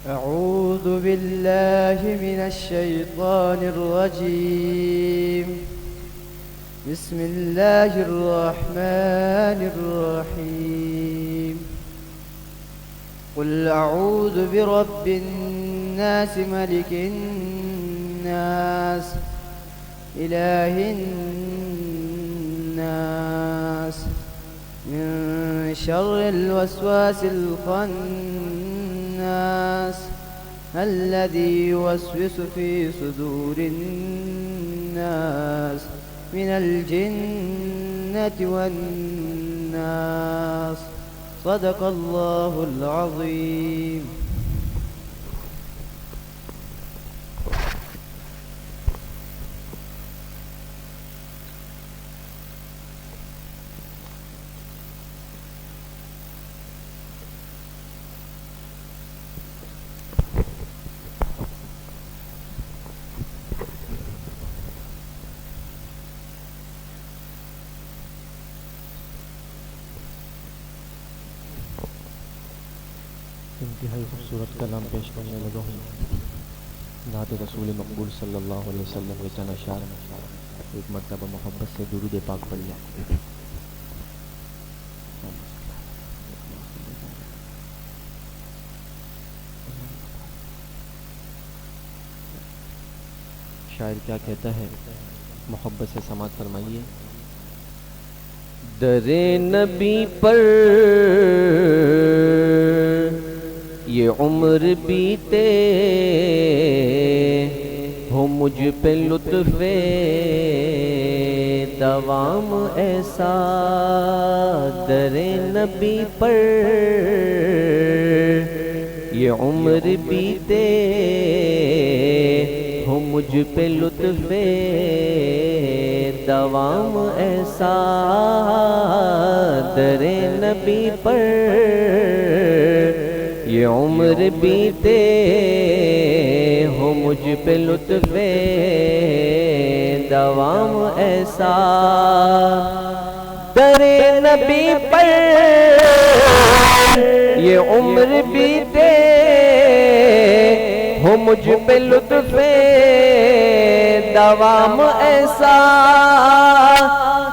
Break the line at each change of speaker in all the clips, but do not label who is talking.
أعوذ بالله من الشيطان الرجيم. بسم الله الرحمن الرحيم. قل أعوذ برب الناس ملك الناس إله الناس من شر الوسواس الخناس الذي يوسوس في صدور الناس من الجنة والناس. صدق الله العظيم.
انتہائی خوبصورت کلام پیش کرنے لگا ہوں. نعت رسول مقبول صلی اللہ علیہ وسلم کے چند اشعار. ایک مرتبہ محبت سے درود پاک پڑھ لیا. شاعر کیا کہتا ہے، محبت سے سماعت فرمائیے. در نبی پر یہ عمر بیتے ہو مجھ پہ لطف دوام ایسا. در نبی پر یہ عمر بیتے ہو مجھ پہ لطف دوام ایسا. در نبی پر یہ عمر بیتے ہو مجھ پہ لطف دوام ایسا. در نبی پر یہ عمر بیتے ہو مجھ پہ لطف دوام ایسا.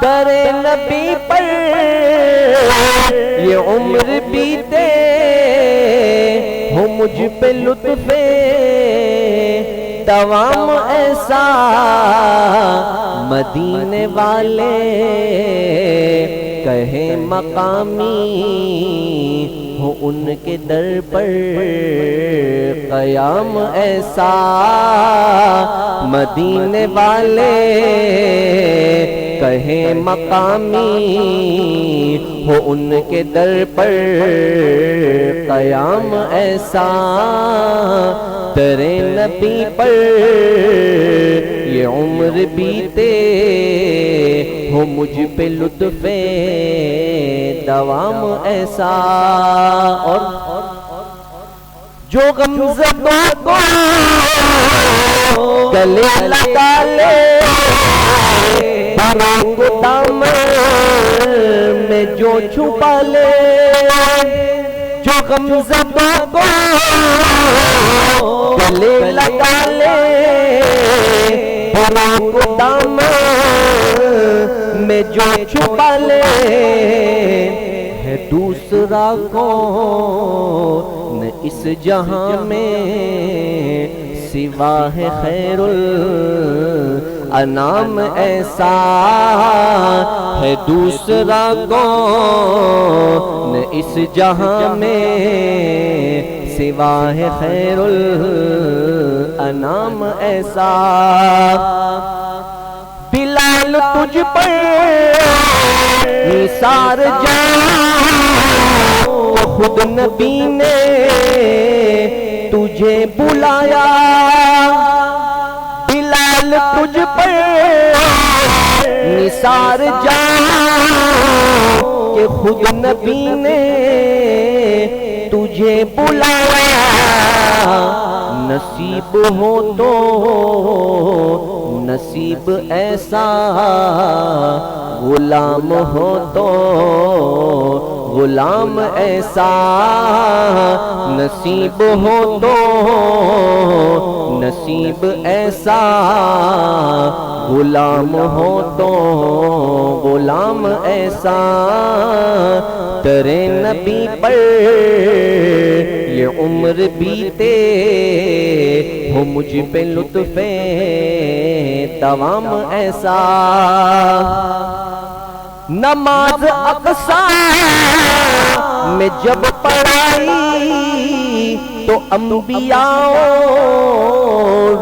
در نبی پر یہ عمر بیتے ہو مجھ پہ لطف دوام ایسا. مدینے والے کہیں مقامی ہو ان کے در پر قیام ایسا. مدینے والے کہیں مقامی ہو ان کے در پر قیام ایسا. در نبی پر یہ عمر بیتے ہو مجھ پہ لطف دوام ایسا. اور جو غمزدوں کو گلے لگا لے بانگ دامن میں جو چھپا لے. جو غمزدوں کو گلے لگا لے بانگ دامن میں جو چھپا لے. ہے دوسرا کون اس جہاں میں سوا ہے خیر الانام ایسا. ہے دوسرا کون اس جہاں میں سوا ہے خیر الانام ایسا. بلال تجھ پر نثار جان خود نبی نے تجھے بلایا. بلال تجھ پر نثار جان کہ خود نبی نے تجھے بلایا. نصیب ہو تو نصیب ایسا غلام ہو تو
غلام ایسا نصیب ہو تو، نصیب ایسا غلام ہو تو، غلام ایسا تیرے نبی پر یہ عمر بیتے ہو مجھ پہ لطف تمام ایسا. نماز اقصی میں جب پڑھائی تو انبیاء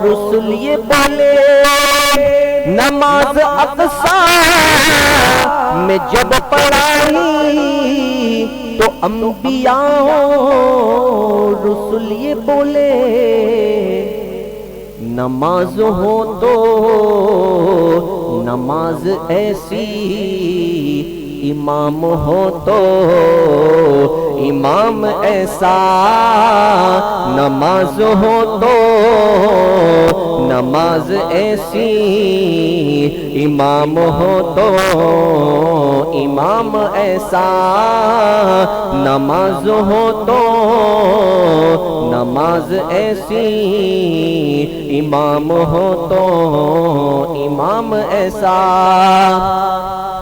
رسل یہ بولے، نماز اقصی میں جب پڑھائی تو انبیاء رسل یہ بولے، نماز ہو تو نماز ایسی، امام ہو تو امام ایسا، نماز ہو تو نماز ایسی، امام ہو تو امام ایسا، نماز ہو تو نماز ایسی، امام ہو تو امام ایسا.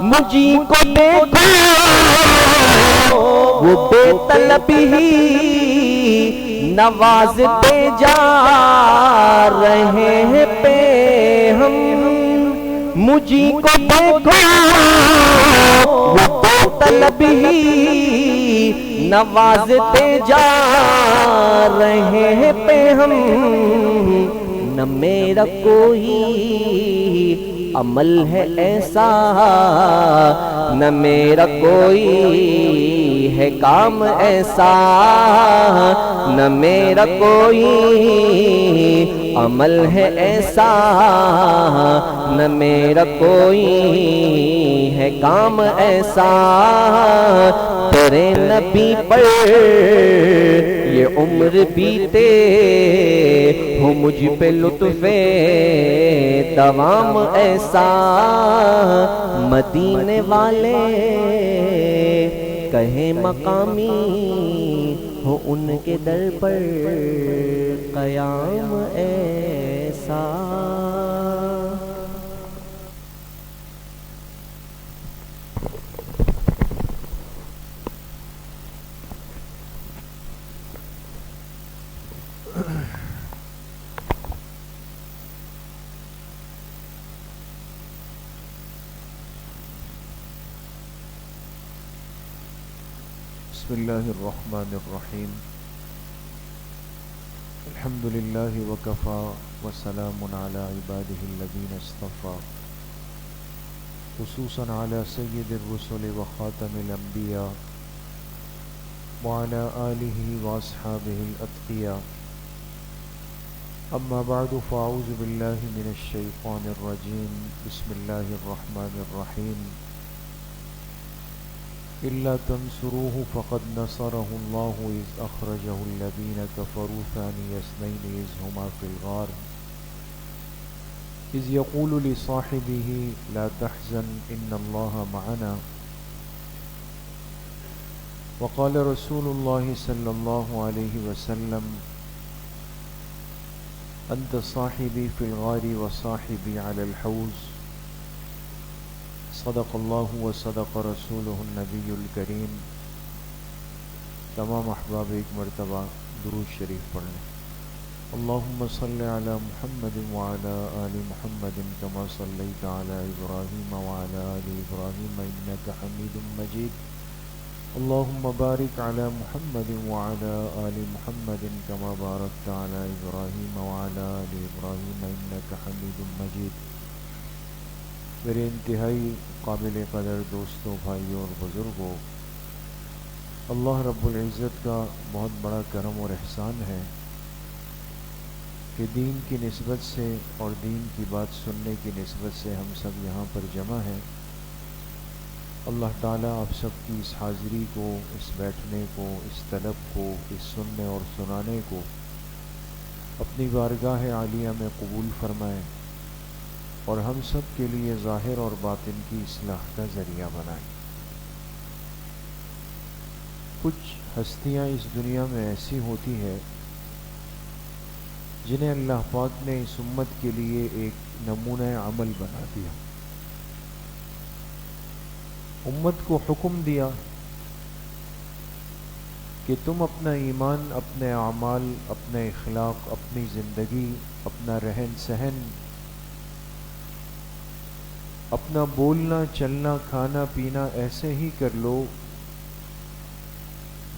مجھی کو دیکھو وہ بے طلب ہی نوازتے جا رہے ہیں پہ ہم، مجھی کو دیکھو وہ بے طلب ہی نوازتے جا رہے ہیں پہ ہم. نہ میرا کوئی عمل ہے ایسا، نہ میرا کوئی ہے کام ایسا، نہ میرا کوئی عمل ہے ایسا، نہ میرا کوئی ہے کام ایسا. تیرے نبی پر یہ عمر بیتے ہو مجھ پہ لطف تمام ایسا. مدینے والے کہیں مقامی ہو ان کے در پر قیام ایسا.
بسم اللہ الرحمن الرحیم. الحمد للہ وکفا وسلام علی عباده الذین اصطفى، خصوصا علی سید الرسل وخاتم الانبیاء وعلى آلہ واصحابہ الاتقیاء. اما بعد فاعوذ باللہ من الشیطان الرجیم. بسم اللہ الرحمن الرحیم. إلا تنصروه فقد نصره الله إذ أخرجه الذين كفروا ثاني اثنين إذ هما في الغار إذ يقول لصاحبه لا تحزن إن الله معنا. وقال رسول الله صلى الله عليه وسلم أنت صاحبي في الغار وصاحبي على الحوض. صدق اللہ و صدق رسولہ النبی الکریم. تمام احباب ایک مرتبہ درود شریف پڑھ لیں. اللہم صلی علی محمد وعلی آل محمد کما صلیت علی ابراہیم وعلی آل ابراہیم انک حمید مجید. اللہم بارک علی محمد وعلی آل محمد کما بارکت علی ابراہیم وعلی آل ابراہیم انک حمید مجید. میرے انتہائی قابل قدر دوستوں، بھائیوں اور بزرگوں، اللہ رب العزت کا بہت بڑا کرم اور احسان ہے کہ دین کی نسبت سے اور دین کی بات سننے کی نسبت سے ہم سب یہاں پر جمع ہیں. اللہ تعالیٰ آپ سب کی اس حاضری کو، اس بیٹھنے کو، اس طلب کو، اس سننے اور سنانے کو اپنی بارگاہ عالیہ میں قبول فرمائے اور ہم سب کے لیے ظاہر اور باطن کی اصلاح کا ذریعہ بنائیں. کچھ ہستیاں اس دنیا میں ایسی ہوتی ہیں جنہیں اللہ پاک نے اس امت کے لیے ایک نمونہ عمل بنا دیا، امت کو حکم دیا کہ تم اپنا ایمان، اپنے اعمال، اپنے اخلاق، اپنی زندگی، اپنا رہن سہن، اپنا بولنا چلنا کھانا پینا ایسے ہی کر لو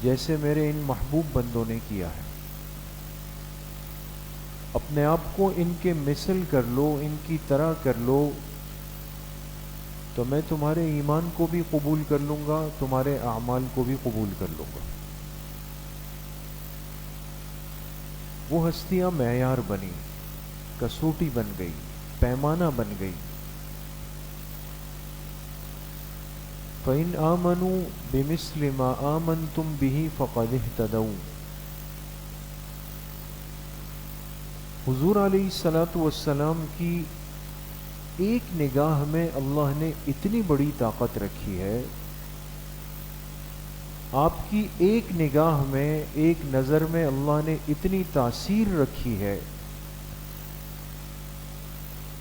جیسے میرے ان محبوب بندوں نے کیا ہے، اپنے آپ کو ان کے مثل کر لو، ان کی طرح کر لو، تو میں تمہارے ایمان کو بھی قبول کر لوں گا، تمہارے اعمال کو بھی قبول کر لوں گا۔ وہ ہستیاں معیار بنی، کسوٹی بن گئی، پیمانہ بن گئی۔ فَإِنْ آمَنُوا بِمِثْلِ مَا آمَنْتُمْ بِهِ فَقَدِ اهْتَدَوْا۔ حضور علیہ الصلوۃ والسلام کی ایک نگاہ میں اللہ نے اتنی بڑی طاقت رکھی ہے، آپ کی ایک نگاہ میں، ایک نظر میں اللہ نے اتنی تاثیر رکھی ہے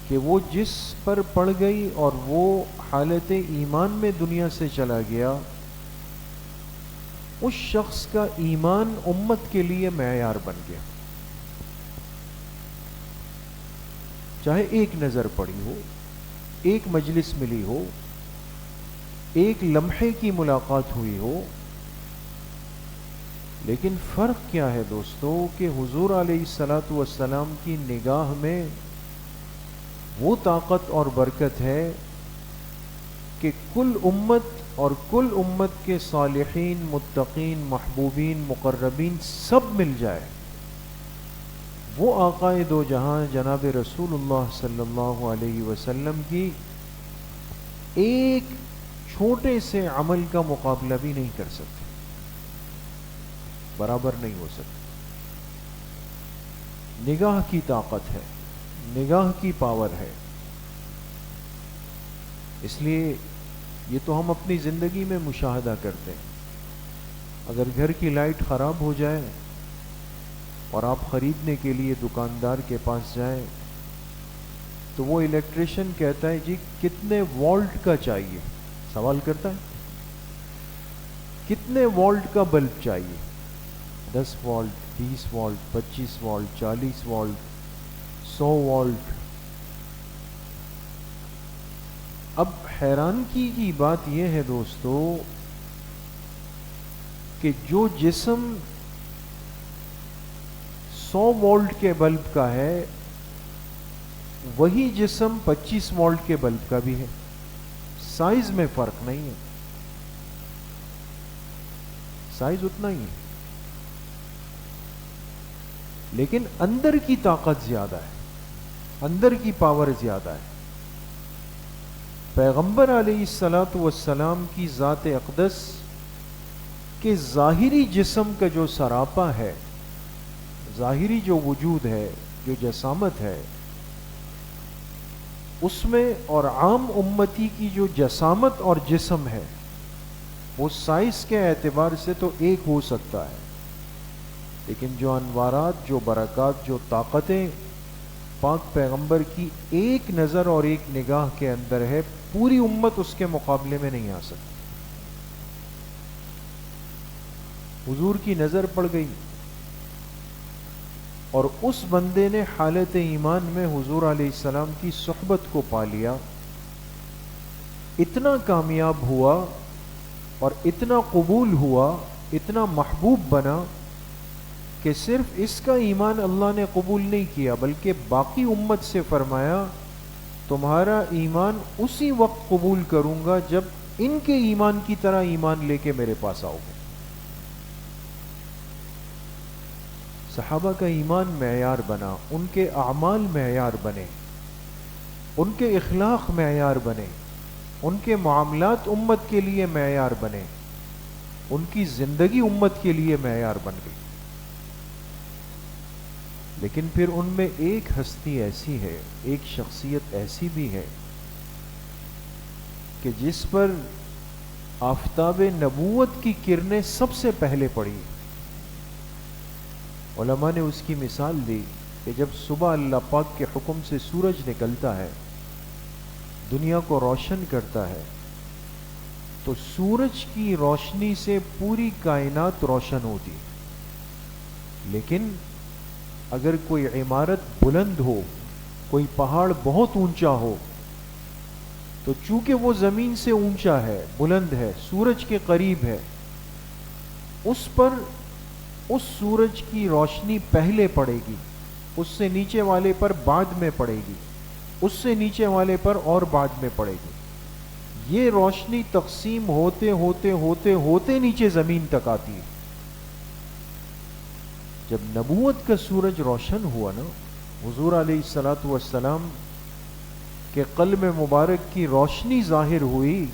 کہ وہ جس پر پڑ گئی اور وہ حالت ایمان میں دنیا سے چلا گیا، اس شخص کا ایمان امت کے لیے معیار بن گیا، چاہے ایک نظر پڑی ہو، ایک مجلس ملی ہو، ایک لمحے کی ملاقات ہوئی ہو۔ لیکن فرق کیا ہے دوستو کہ حضور علیہ الصلوۃ والسلام کی نگاہ میں وہ طاقت اور برکت ہے کہ کل امت اور کل امت کے صالحین، متقین، محبوبین، مقربین سب مل جائے، وہ آقا دو جہاں جناب رسول اللہ صلی اللہ علیہ وسلم کی ایک چھوٹے سے عمل کا مقابلہ بھی نہیں کر سکتے، برابر نہیں ہو سکتے۔ نگاہ کی طاقت ہے، نگاہ کی پاور ہے۔ اس لیے یہ تو ہم اپنی زندگی میں مشاہدہ کرتے ہیں۔ اگر گھر کی لائٹ خراب ہو جائے اور آپ خریدنے کے لیے دکاندار کے پاس جائیں تو وہ الیکٹریشین کہتا ہے جی کتنے وولٹ کا چاہیے، سوال کرتا ہے کتنے وولٹ کا بلب چاہیے، 10 volt, 20 volt, 25 volt, 40 volt, 100 volt. اب حیرانگی کی بات یہ ہے دوستو کہ جو جسم 100 وولٹ کے بلب کا ہے وہی جسم 25 وولٹ کے بلب کا بھی ہے، سائز میں فرق نہیں ہے، سائز اتنا ہی ہے، لیکن اندر کی طاقت زیادہ ہے، اندر کی پاور زیادہ ہے۔ پیغمبر علیہ الصلوۃ والسلام کی ذات اقدس کے ظاہری جسم کا جو سراپا ہے، ظاہری جو وجود ہے، جو جسامت ہے، اس میں اور عام امتی کی جو جسامت اور جسم ہے وہ سائز کے اعتبار سے تو ایک ہو سکتا ہے، لیکن جو انوارات، جو برکات، جو طاقتیں پاک پیغمبر کی ایک نظر اور ایک نگاہ کے اندر ہے، پوری امت اس کے مقابلے میں نہیں آ سکتی۔ حضور کی نظر پڑ گئی اور اس بندے نے حالت ایمان میں حضور علیہ السلام کی صحبت کو پا لیا، اتنا کامیاب ہوا اور اتنا قبول ہوا، اتنا محبوب بنا کہ صرف اس کا ایمان اللہ نے قبول نہیں کیا بلکہ باقی امت سے فرمایا تمہارا ایمان اسی وقت قبول کروں گا جب ان کے ایمان کی طرح ایمان لے کے میرے پاس آؤ گے۔ صحابہ کا ایمان معیار بنا، ان کے اعمال معیار بنے، ان کے اخلاق معیار بنے، ان کے معاملات امت کے لیے معیار بنے، ان کی زندگی امت کے لیے معیار بن گئی۔ لیکن پھر ان میں ایک ہستی ایسی ہے، ایک شخصیت ایسی بھی ہے کہ جس پر آفتاب نبوت کی کرنیں سب سے پہلے پڑی. علماء نے اس کی مثال دی کہ جب صبح اللہ پاک کے حکم سے سورج نکلتا ہے، دنیا کو روشن کرتا ہے، تو سورج کی روشنی سے پوری کائنات روشن ہوتی. لیکن اگر کوئی عمارت بلند ہو، کوئی پہاڑ بہت اونچا ہو، تو چونکہ وہ زمین سے اونچا ہے، بلند ہے، سورج کے قریب ہے، اس پر اس سورج کی روشنی پہلے پڑے گی، اس سے نیچے والے پر بعد میں پڑے گی، اس سے نیچے والے پر اور بعد میں پڑے گی. یہ روشنی تقسیم ہوتے ہوتے ہوتے ہوتے نیچے زمین تک آتی ہے. جب نبوت کا سورج روشن ہوا نا، حضور علیہ الصلوۃ والسلام کے قلب مبارک کی روشنی ظاہر ہوئی،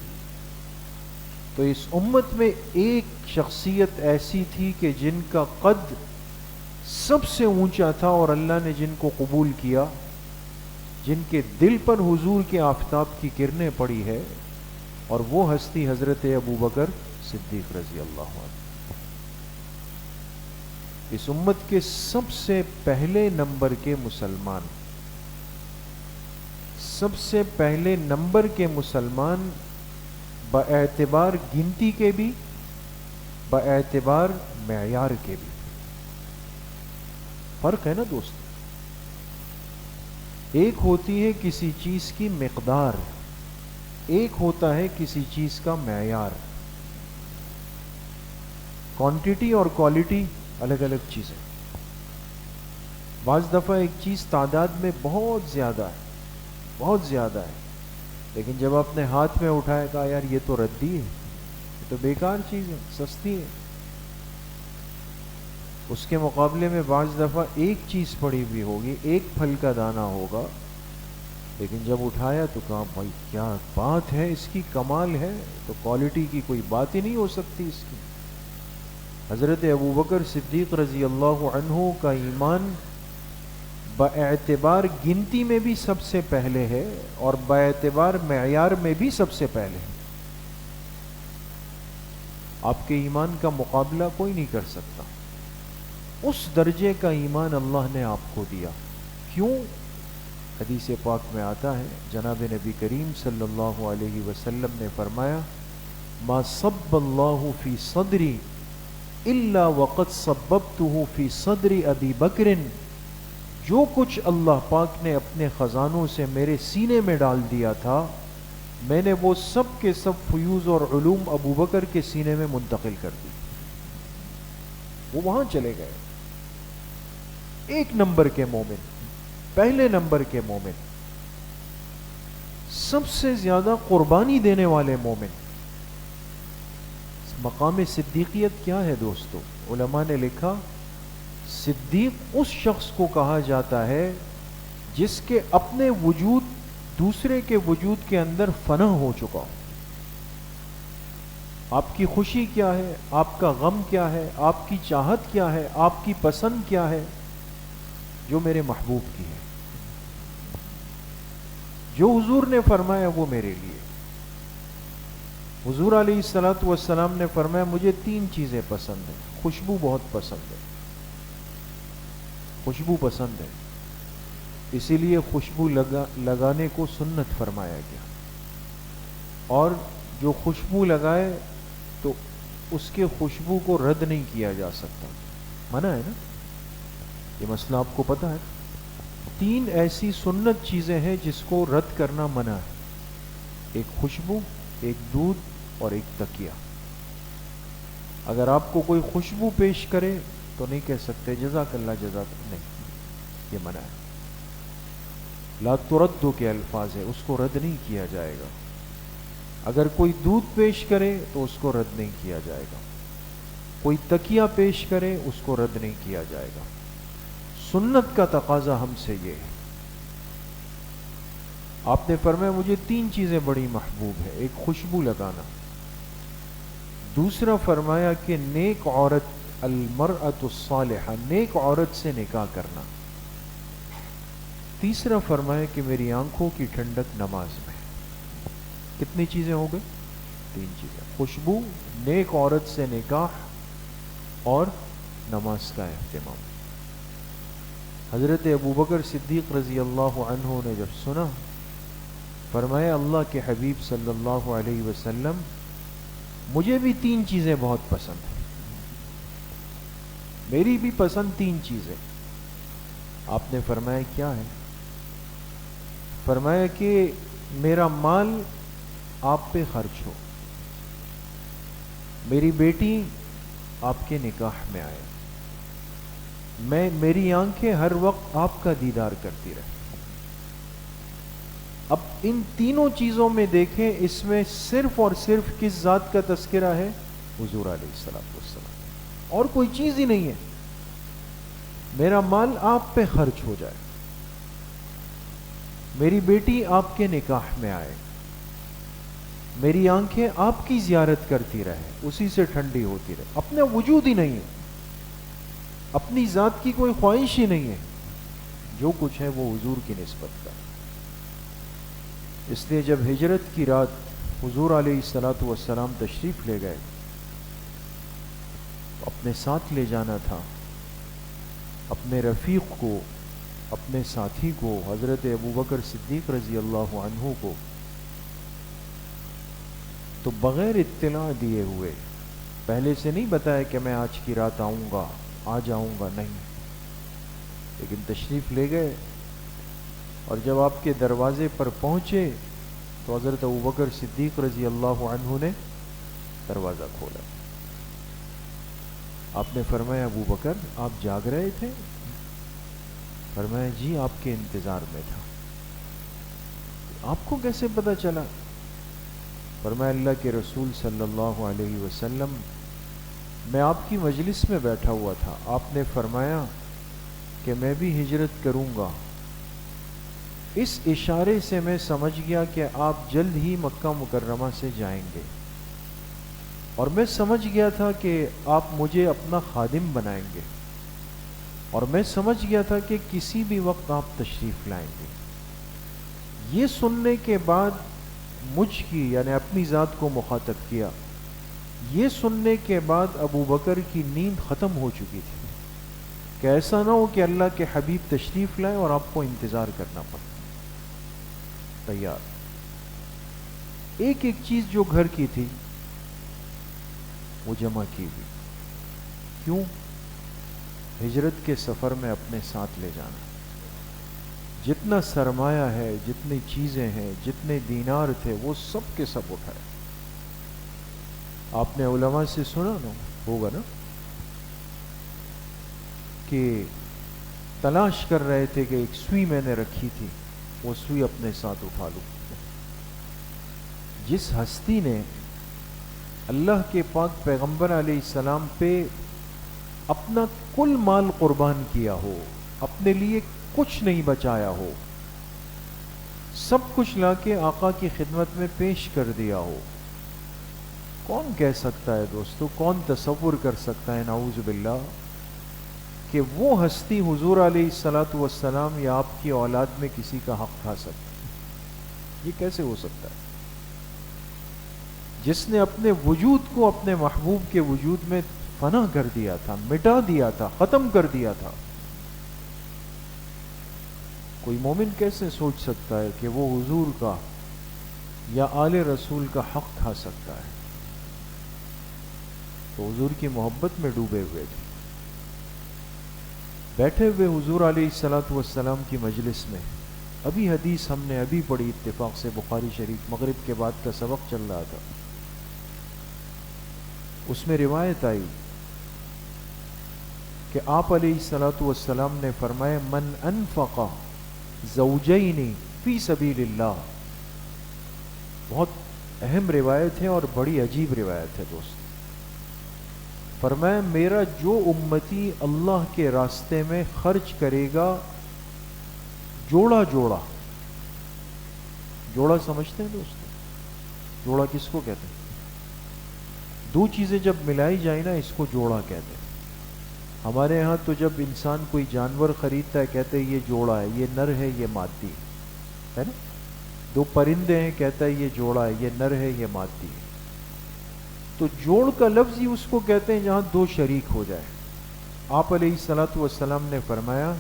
تو اس امت میں ایک شخصیت ایسی تھی کہ جن کا قد سب سے اونچا تھا، اور اللہ نے جن کو قبول کیا، جن کے دل پر حضور کے آفتاب کی کرنیں پڑی ہے، اور وہ ہستی حضرت ابو بکر صدیق رضی اللہ عنہ. اس امت کے سب سے پہلے نمبر کے مسلمان، سب سے پہلے نمبر کے مسلمان، باعتبار گنتی کے بھی، باعتبار معیار کے بھی. فرق ہے نا دوست. ایک ہوتی ہے کسی چیز کی مقدار، ایک ہوتا ہے کسی چیز کا معیار. کوانٹٹی اور کوالٹی الگ الگ چیزیں. بعض دفعہ ایک چیز تعداد میں بہت زیادہ ہے، بہت زیادہ ہے، لیکن جب آپ نے ہاتھ میں اٹھایا، کہا یار یہ تو ردی ہے، یہ تو بیکار چیز ہے، سستی ہے. اس کے مقابلے میں بعض دفعہ ایک چیز پڑی ہوئی ہوگی، ایک پھل کا دانہ ہوگا، لیکن جب اٹھایا تو کہا بھائی کیا بات ہے، اس کی کمال ہے، تو کوالٹی کی کوئی بات ہی نہیں ہو سکتی اس کی. حضرت ابوبکر صدیق رضی اللہ عنہ کا ایمان باعتبار گنتی میں بھی سب سے پہلے ہے، اور باعتبار معیار میں بھی سب سے پہلے ہے. آپ کے ایمان کا مقابلہ کوئی نہیں کر سکتا. اس درجے کا ایمان اللہ نے آپ کو دیا. کیوں؟ حدیث پاک میں آتا ہے، جناب نبی کریم صلی اللہ علیہ وسلم نے فرمایا، ما صب اللہ فی صدری الا وقد صببتہ فی صدر ابی بکر. جو کچھ اللہ پاک نے اپنے خزانوں سے میرے سینے میں ڈال دیا تھا، میں نے وہ سب کے سب فیوز اور علوم ابو بکر کے سینے میں منتقل کر دی. وہ وہاں چلے گئے. ایک نمبر کے مومن، پہلے نمبر کے مومن، سب سے زیادہ قربانی دینے والے مومن. مقام صدیقیت کیا ہے دوستو؟ علماء نے لکھا، صدیق اس شخص کو کہا جاتا ہے جس کے اپنے وجود دوسرے کے وجود کے اندر فنا ہو چکا ہو. آپ کی خوشی کیا ہے، آپ کا غم کیا ہے، آپ کی چاہت کیا ہے، آپ کی پسند کیا ہے؟ جو میرے محبوب کی ہے، جو حضور نے فرمایا وہ میرے لیے. حضور علیہ الصلوۃ والسلام نے فرمایا مجھے 3 چیزیں پسند ہیں. خوشبو بہت پسند ہے، خوشبو پسند ہے، اسی لیے خوشبو لگانے کو سنت فرمایا گیا. اور جو خوشبو لگائے تو اس کے خوشبو کو رد نہیں کیا جا سکتا، منع ہے نا. یہ مسئلہ آپ کو پتہ ہے. 3 ایسی سنت چیزیں ہیں جس کو رد کرنا منع ہے. ایک خوشبو، ایک دودھ اور ایک تکیہ. اگر آپ کو کوئی خوشبو پیش کرے تو نہیں کہہ سکتے جزاک اللہ جزاک، نہیں، یہ منع ہے. لا تردو کے الفاظ ہے، اس کو رد نہیں کیا جائے گا. اگر کوئی دودھ پیش کرے تو اس کو رد نہیں کیا جائے گا. کوئی تکیہ پیش کرے اس کو رد نہیں کیا جائے گا. سنت کا تقاضا ہم سے یہ ہے. آپ نے فرمایا مجھے 3 چیزیں بڑی محبوب ہے. ایک خوشبو لگانا، دوسرا فرمایا کہ نیک عورت، المرأۃ الصالحہ، نیک عورت سے نکاح کرنا، تیسرا فرمایا کہ میری آنکھوں کی ٹھنڈک نماز میں. کتنی چیزیں ہو گئی؟ تین چیزیں: خوشبو، نیک عورت سے نکاح اور نماز کا اہتمام۔ حضرت ابوبکر صدیق رضی اللہ عنہ نے جب سنا، فرمایا اللہ کے حبیب صلی اللہ علیہ وسلم مجھے بھی تین چیزیں بہت پسند ہیں، میری بھی پسند تین چیزیں۔ آپ نے فرمایا کیا ہے؟ فرمایا کہ میرا مال آپ پہ خرچ ہو، میری بیٹی آپ کے نکاح میں آئے، میری آنکھیں ہر وقت آپ کا دیدار کرتی رہے۔ اب ان تینوں چیزوں میں دیکھیں، اس میں صرف اور صرف کس ذات کا تذکرہ ہے؟ حضور علیہ الصلوۃ والسلام، اور کوئی چیز ہی نہیں ہے۔ میرا مال آپ پہ خرچ ہو جائے، میری بیٹی آپ کے نکاح میں آئے، میری آنکھیں آپ کی زیارت کرتی رہے، اسی سے ٹھنڈی ہوتی رہے۔ اپنا وجود ہی نہیں ہے، اپنی ذات کی کوئی خواہش ہی نہیں ہے، جو کچھ ہے وہ حضور کی نسبت کا۔ اس لیے جب ہجرت کی رات حضور علیہ الصلوۃ والسلام تشریف لے گئے تو اپنے ساتھ لے جانا تھا اپنے رفیق کو، اپنے ساتھی کو، حضرت ابوبکر صدیق رضی اللہ عنہ کو، تو بغیر اطلاع دیے ہوئے، پہلے سے نہیں بتایا کہ میں آج کی رات آؤں گا، آ جاؤں گا، نہیں، لیکن تشریف لے گئے، اور جب آپ کے دروازے پر پہنچے تو حضرت ابوبکر صدیق رضی اللہ عنہ نے دروازہ کھولا۔ آپ نے فرمایا ابوبکر آپ جاگ رہے تھے؟ فرمایا جی آپ کے انتظار میں تھا۔ آپ کو کیسے پتہ چلا؟ فرمایا اللہ کے رسول صلی اللہ علیہ وسلم، میں آپ کی مجلس میں بیٹھا ہوا تھا، آپ نے فرمایا کہ میں بھی ہجرت کروں گا، اس اشارے سے میں سمجھ گیا کہ آپ جلد ہی مکہ مکرمہ سے جائیں گے، اور میں سمجھ گیا تھا کہ آپ مجھے اپنا خادم بنائیں گے، اور میں سمجھ گیا تھا کہ کسی بھی وقت آپ تشریف لائیں گے۔ یہ سننے کے بعد مجھ کی، یعنی اپنی ذات کو مخاطب کیا، یہ سننے کے بعد ابو بکر کی نیند ختم ہو چکی تھی کہ ایسا نہ ہو کہ اللہ کے حبیب تشریف لائیں اور آپ کو انتظار کرنا پڑے۔ تیار ایک ایک چیز جو گھر کی تھی وہ جمع کی ہوئی۔ کیوں؟ ہجرت کے سفر میں اپنے ساتھ لے جانا، جتنا سرمایہ ہے، جتنی چیزیں ہیں، جتنے دینار تھے، وہ سب کے سب اٹھائے۔ آپ نے علماء سے سنا نا، ہوگا نا، کہ تلاش کر رہے تھے کہ ایک سوئی میں نے رکھی تھی، وہ سوئی اپنے ساتھ اٹھا لوں۔ جس ہستی نے اللہ کے پاک پیغمبر علیہ السلام پہ اپنا کل مال قربان کیا ہو، اپنے لیے کچھ نہیں بچایا ہو، سب کچھ لا کے آقا کی خدمت میں پیش کر دیا ہو، کون کہہ سکتا ہے دوستو، کون تصور کر سکتا ہے نعوذ باللہ کہ وہ ہستی حضور علیہ الصلوۃ والسلام یا آپ کی اولاد میں کسی کا حق کھا سکتا ہے؟ یہ کیسے ہو سکتا ہے؟ جس نے اپنے وجود کو اپنے محبوب کے وجود میں فنا کر دیا تھا، مٹا دیا تھا، ختم کر دیا تھا، کوئی مومن کیسے سوچ سکتا ہے کہ وہ حضور کا یا آل رسول کا حق کھا سکتا ہے؟ تو حضور کی محبت میں ڈوبے ہوئے تھے، بیٹھے ہوئے حضور علیہ الصلوۃ والسلام کی مجلس میں۔ ابھی حدیث ہم نے ابھی پڑھی، اتفاق سے بخاری شریف، مغرب کے بعد کا سبق چل رہا تھا، اس میں روایت آئی کہ آپ علیہ الصلوۃ والسلام نے فرمایا من انفق زوجین فی سبیل اللہ۔ بہت اہم روایت ہے اور بڑی عجیب روایت ہے دوست۔ فرمایا میرا جو امتی اللہ کے راستے میں خرچ کرے گا جوڑا جوڑا، جوڑا سمجھتے ہیں دوست؟ جوڑا کس کو کہتے ہیں؟ دو چیزیں جب ملائی جائیں نا، اس کو جوڑا کہتے ہیں۔ ہمارے ہاں تو جب انسان کوئی جانور خریدتا ہے کہتے ہیں یہ جوڑا ہے، یہ نر ہے، یہ مادی ہے نا؟ دو پرندے ہیں کہتا ہے یہ جوڑا ہے، یہ نر ہے، یہ مادی ہے۔ تو جوڑ کا لفظ ہی اس کو کہتے ہیں جہاں دو شریک ہو جائے. آپ علیہ الصلوۃ والسلام نے فرمایا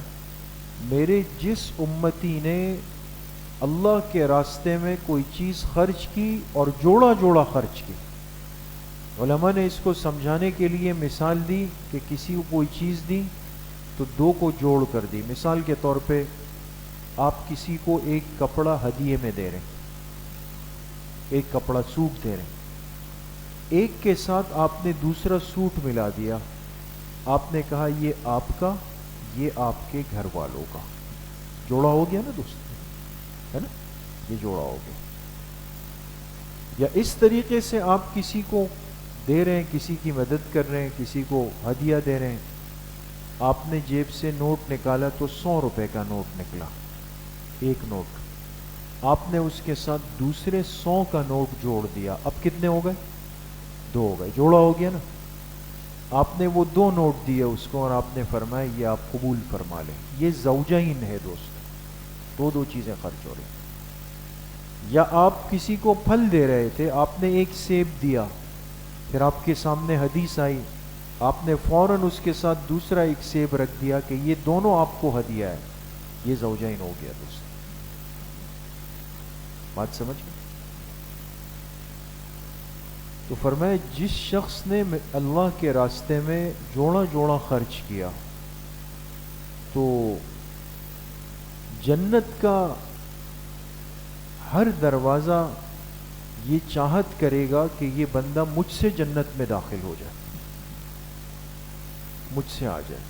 میرے جس امتی نے اللہ کے راستے میں کوئی چیز خرچ کی اور جوڑا جوڑا خرچ کی. علماء نے اس کو سمجھانے کے لیے مثال دی کہ کسی کو کوئی چیز دی تو دو کو جوڑ کر دی. مثال کے طور پہ آپ کسی کو ایک کپڑا ہدیے میں دے رہے ہیں, ایک کپڑا سوٹ دے رہے ہیں, ایک کے ساتھ آپ نے دوسرا سوٹ ملا دیا. آپ نے کہا یہ آپ کا, یہ آپ کے گھر والوں کا. جوڑا ہو گیا نا دوست, ہے نا, یہ جوڑا ہو گیا. یا اس طریقے سے آپ کسی کو دے رہے ہیں, کسی کی مدد کر رہے ہیں, کسی کو ہدیہ دے رہے ہیں. آپ نے جیب سے نوٹ نکالا تو 100 روپے کا نوٹ نکلا, ایک نوٹ. آپ نے اس کے ساتھ دوسرے 100 کا نوٹ جوڑ دیا. اب کتنے ہو گئے؟ 2 ہو گئے. جوڑا ہو گیا نا. آپ نے وہ 2 نوٹ دیے اس کو اور آپ نے فرمایا یہ آپ قبول فرما لیں. یہ زوجین ہے دوست, دو چیزیں خرچ ہو رہی. یا آپ کسی کو پھل دے رہے تھے, آپ نے ایک سیب دیا, پھر آپ کے سامنے حدیث آئی, آپ نے فوراً اس کے ساتھ دوسرا ایک سیب رکھ دیا کہ یہ دونوں آپ کو ہدیہ ہے. یہ زوجین ہو گیا دوست. بات سمجھ گئے؟ تو فرمایا جس شخص نے اللہ کے راستے میں جوڑا جوڑا خرچ کیا تو جنت کا ہر دروازہ یہ چاہت کرے گا کہ یہ بندہ مجھ سے جنت میں داخل ہو جائے, مجھ سے آ جائے.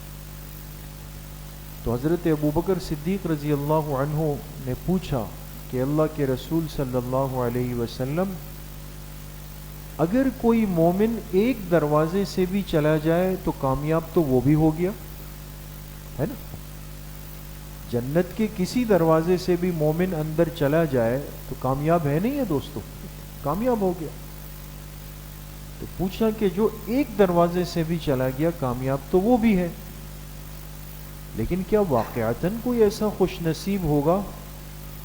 تو حضرت ابوبکر صدیق رضی اللہ عنہ نے پوچھا کہ اللہ کے رسول صلی اللہ علیہ وسلم, اگر کوئی مومن ایک دروازے سے بھی چلا جائے تو کامیاب تو وہ بھی ہو گیا, ہے نا. جنت کے کسی دروازے سے بھی مومن اندر چلا جائے تو کامیاب ہے نہیں ہے دوستو, کامیاب ہو گیا. تو پوچھا کہ جو ایک دروازے سے بھی چلا گیا کامیاب تو وہ بھی ہے, لیکن کیا واقعتاً کوئی ایسا خوش نصیب ہوگا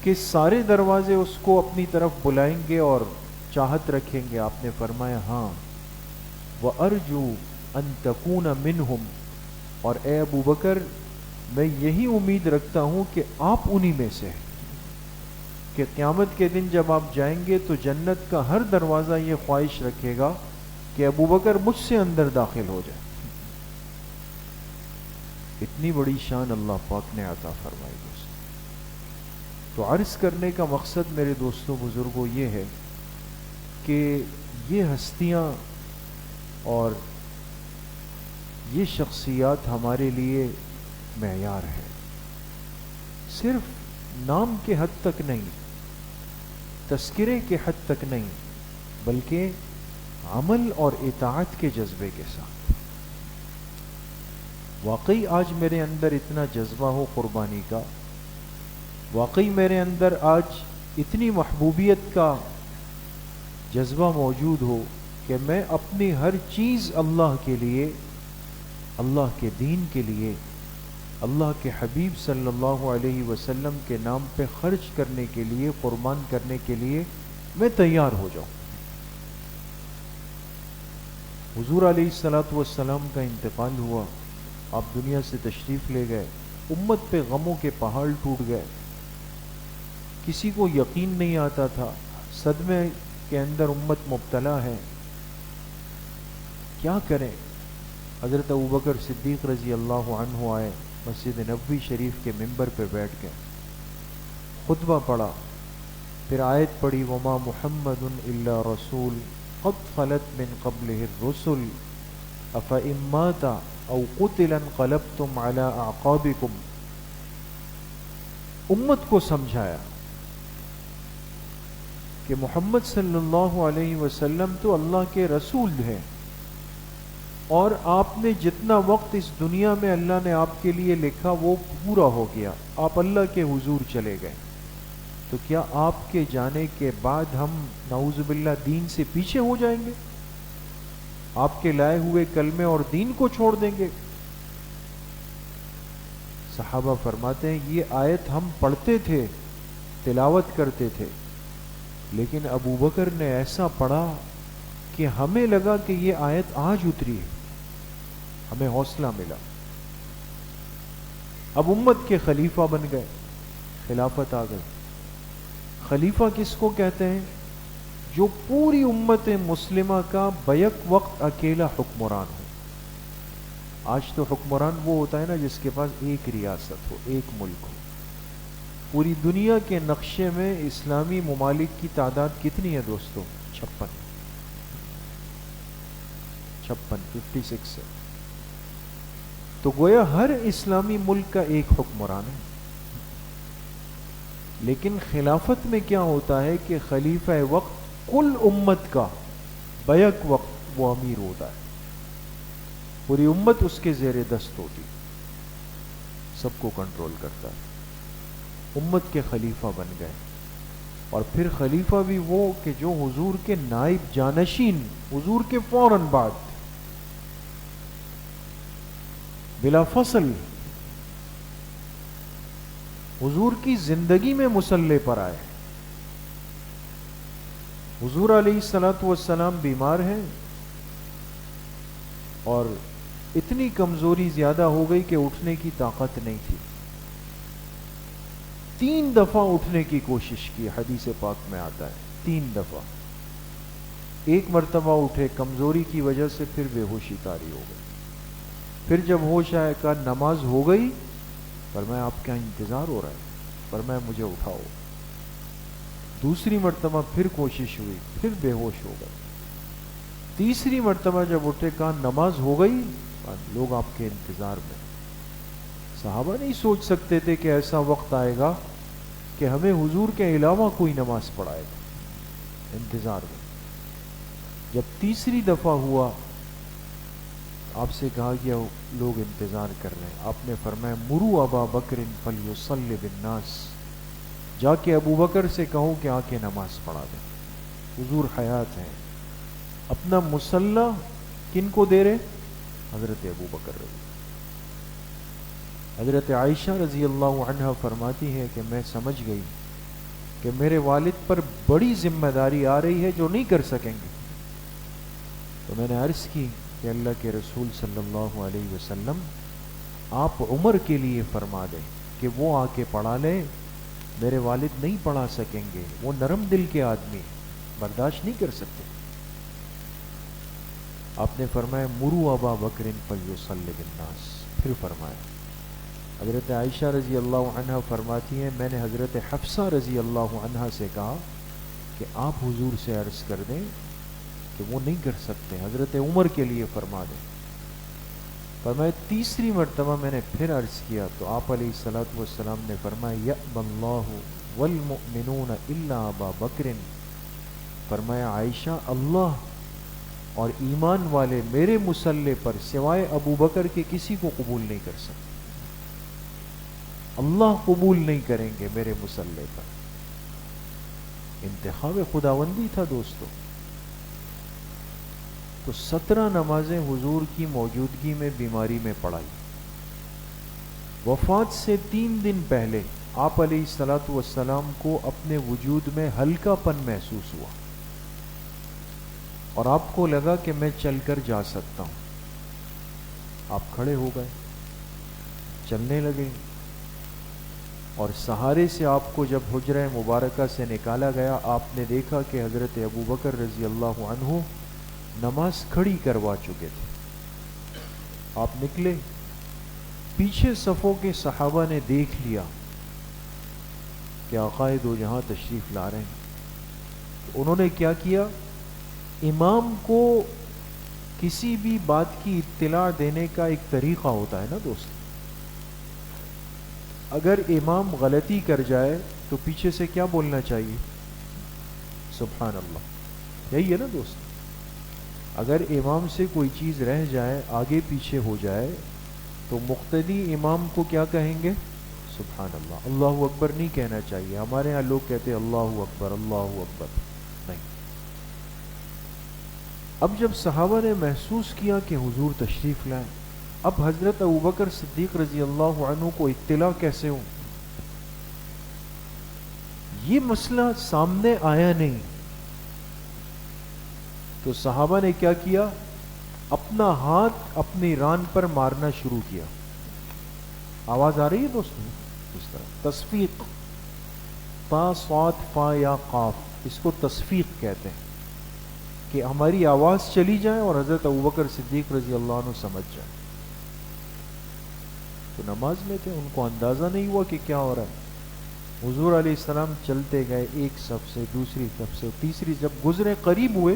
کہ سارے دروازے اس کو اپنی طرف بلائیں گے اور چاہت رکھیں گے؟ آپ نے فرمایا ہاں, وَأَرْجُو أَن تَكُونَ مِنْهُمْ, اور اے ابو بکر میں یہی امید رکھتا ہوں کہ آپ انہی میں سے ہیں, کہ قیامت کے دن جب آپ جائیں گے تو جنت کا ہر دروازہ یہ خواہش رکھے گا کہ ابو بکر مجھ سے اندر داخل ہو جائے. اتنی بڑی شان اللہ پاک نے عطا فرمائی دوست. تو عرض کرنے کا مقصد میرے دوستوں بزرگوں یہ ہے کہ یہ ہستیاں اور یہ شخصیات ہمارے لیے معیار ہے, صرف نام کے حد تک نہیں, تذکرے کے حد تک نہیں, بلکہ عمل اور اطاعت کے جذبے کے ساتھ. واقعی آج میرے اندر اتنا جذبہ ہو قربانی کا, واقعی میرے اندر آج اتنی محبوبیت کا جذبہ موجود ہو کہ میں اپنی ہر چیز اللہ کے لیے, اللہ کے دین کے لیے, اللہ کے حبیب صلی اللہ علیہ وسلم کے نام پہ خرچ کرنے کے لیے, قربان کرنے کے لیے میں تیار ہو جاؤں. حضور علیہ الصلوۃ والسلام کا انتقال ہوا, آپ دنیا سے تشریف لے گئے, امت پہ غموں کے پہاڑ ٹوٹ گئے. کسی کو یقین نہیں آتا تھا, صدمے کے اندر امت مبتلا ہے, کیا کریں. حضرت ابوبکر صدیق رضی اللہ عنہ آئے, مسجد نبوی شریف کے ممبر پہ بیٹھ گئے, خطبہ پڑھا, پھر آیت پڑھی وما محمد الا رسول قد خلت من قبله الرسل افإن مات او قتل انقلبتم على اعقابكم. امت کو سمجھایا کہ محمد صلی اللہ علیہ وسلم تو اللہ کے رسول ہیں, اور آپ نے جتنا وقت اس دنیا میں اللہ نے آپ کے لیے لکھا وہ پورا ہو گیا, آپ اللہ کے حضور چلے گئے. تو کیا آپ کے جانے کے بعد ہم نعوذ باللہ دین سے پیچھے ہو جائیں گے؟ آپ کے لائے ہوئے کلمے اور دین کو چھوڑ دیں گے؟ صحابہ فرماتے ہیں یہ آیت ہم پڑھتے تھے, تلاوت کرتے تھے, لیکن ابو بکر نے ایسا پڑھا کہ ہمیں لگا کہ یہ آیت آج اتری ہے، ہمیں حوصلہ ملا، اب امت کے خلیفہ بن گئے، خلافت آ گئی۔ خلیفہ کس کو کہتے ہیں؟ جو پوری امت مسلمہ کا بیک وقت اکیلا حکمران ہو۔ آج تو حکمران وہ ہوتا ہے نا جس کے پاس ایک ریاست ہو، ایک ملک ہو۔ پوری دنیا کے نقشے میں اسلامی ممالک کی تعداد کتنی ہے دوستو؟ 56 ہے۔ تو گویا ہر اسلامی ملک کا ایک حکمران ہے۔ لیکن خلافت میں کیا ہوتا ہے کہ خلیفہ وقت کل امت کا بیک وقت وہ امیر ہوتا ہے، پوری امت اس کے زیر دست ہوتی، سب کو کنٹرول کرتا ہے۔ امت کے خلیفہ بن گئے، اور پھر خلیفہ بھی وہ کہ جو حضور کے نائب جانشین، حضور کے فوراً بعد بلا فصل حضور کی زندگی میں مسلح پر آئے۔ حضور علیہ الصلوۃ والسلام بیمار ہیں اور اتنی کمزوری زیادہ ہو گئی کہ اٹھنے کی طاقت نہیں تھی۔ 3 دفعہ اٹھنے کی کوشش کی، حدیث پاک میں آتا ہے 3 دفعہ۔ ایک مرتبہ اٹھے، کمزوری کی وجہ سے پھر بے ہوشی طاری ہو گئی۔ پھر جب ہوش آیا کہا نماز ہو گئی، فرمایا آپ کا انتظار ہو رہا ہے، فرمایا مجھے اٹھاؤ۔ دوسری مرتبہ پھر کوشش ہوئی، پھر بے ہوش ہو گئے۔ تیسری مرتبہ جب اٹھے کہا نماز ہو گئی، لوگ آپ کے انتظار میں۔ صحابہ نہیں سوچ سکتے تھے کہ ایسا وقت آئے گا کہ ہمیں حضور کے علاوہ کوئی نماز پڑھائے گا، انتظار میں۔ جب تیسری دفعہ ہوا، آپ سے کہا گیا لوگ انتظار کر رہے ہیں، آپ نے فرمایا مروا ابا بکر فلیصلی بالناس، جا کے ابو بکر سے کہو کہ آ کے نماز پڑھا دیں۔ حضور حیات ہیں، اپنا مصلی کن کو دے رہے؟ حضرت ابو بکر رضی۔ حضرت عائشہ رضی اللہ عنہا فرماتی ہے کہ میں سمجھ گئی کہ میرے والد پر بڑی ذمہ داری آ رہی ہے جو نہیں کر سکیں گے۔ تو میں نے عرض کی کہ اللہ کے رسول صلی اللہ علیہ وسلم آپ عمر کے لیے فرما دیں کہ وہ آ کے پڑھا لے، میرے والد نہیں پڑھا سکیں گے، وہ نرم دل کے آدمی برداشت نہیں کر سکتے۔ آپ نے فرمایا مروا ابا بکر فلیصلی بالناس، پھر فرمایا۔ حضرت عائشہ رضی اللہ عنہ فرماتی ہیں میں نے حضرت حفصہ رضی اللہ عنہ سے کہا کہ آپ حضور سے عرض کر دیں کہ وہ نہیں کر سکتے، حضرت عمر کے لیے فرما دیں۔ فرمایا تیسری مرتبہ میں نے پھر عرض کیا تو آپ علیہ الصلوۃ والسلام نے فرمایا یأبی اللہ والمؤمنون الا ابا بکر، فرمایا عائشہ اللہ اور ایمان والے میرے مصلی پر سوائے ابو بکر کے کسی کو قبول نہیں کر سکتے، اللہ قبول نہیں کریں گے میرے مصلی پر۔ انتخاب خداوندی تھا دوستو۔ تو 17 نمازیں حضور کی موجودگی میں بیماری میں پڑھائی۔ وفات سے 3 دن پہلے آپ علیہ الصلوۃ والسلام کو اپنے وجود میں ہلکا پن محسوس ہوا اور آپ کو لگا کہ میں چل کر جا سکتا ہوں۔ آپ کھڑے ہو گئے، چلنے لگے، اور سہارے سے آپ کو جب حجرہ مبارکہ سے نکالا گیا، آپ نے دیکھا کہ حضرت ابو بکر رضی اللہ عنہ نماز کھڑی کروا چکے تھے۔ آپ نکلے، پیچھے صفوں کے صحابہ نے دیکھ لیا کہ آقا دو جہاں تشریف لا رہے ہیں۔ تو انہوں نے کیا کیا؟ امام کو کسی بھی بات کی اطلاع دینے کا ایک طریقہ ہوتا ہے نا دوست، اگر امام غلطی کر جائے تو پیچھے سے کیا بولنا چاہیے؟ سبحان اللہ، یہی ہے نا دوست۔ اگر امام سے کوئی چیز رہ جائے، آگے پیچھے ہو جائے، تو مقتدی امام کو کیا کہیں گے؟ سبحان اللہ۔ اللہ اکبر نہیں کہنا چاہیے، ہمارے ہاں لوگ کہتے ہیں اللہ اکبر اللہ اکبر، نہیں۔ اب جب صحابہ نے محسوس کیا کہ حضور تشریف لائے، اب حضرت ابوبکر صدیق رضی اللہ عنہ کو اطلاع کیسے ہو؟ یہ مسئلہ سامنے آیا نہیں تو صحابہ نے کیا کیا؟ اپنا ہاتھ اپنی ران پر مارنا شروع کیا. آواز آ رہی ہے دوستوں؟ اس طرح تصفیق، تا صاد فا یا قاف، اس کو تصفیق کہتے ہیں کہ ہماری آواز چلی جائے اور حضرت ابوبکر صدیق رضی اللہ عنہ سمجھ جائے. تو نماز میں تھے، ان کو اندازہ نہیں ہوا کہ کیا ہو رہا ہے. حضور علیہ السلام چلتے گئے ایک صف سے دوسری صف سے تیسری، جب گزرے قریب ہوئے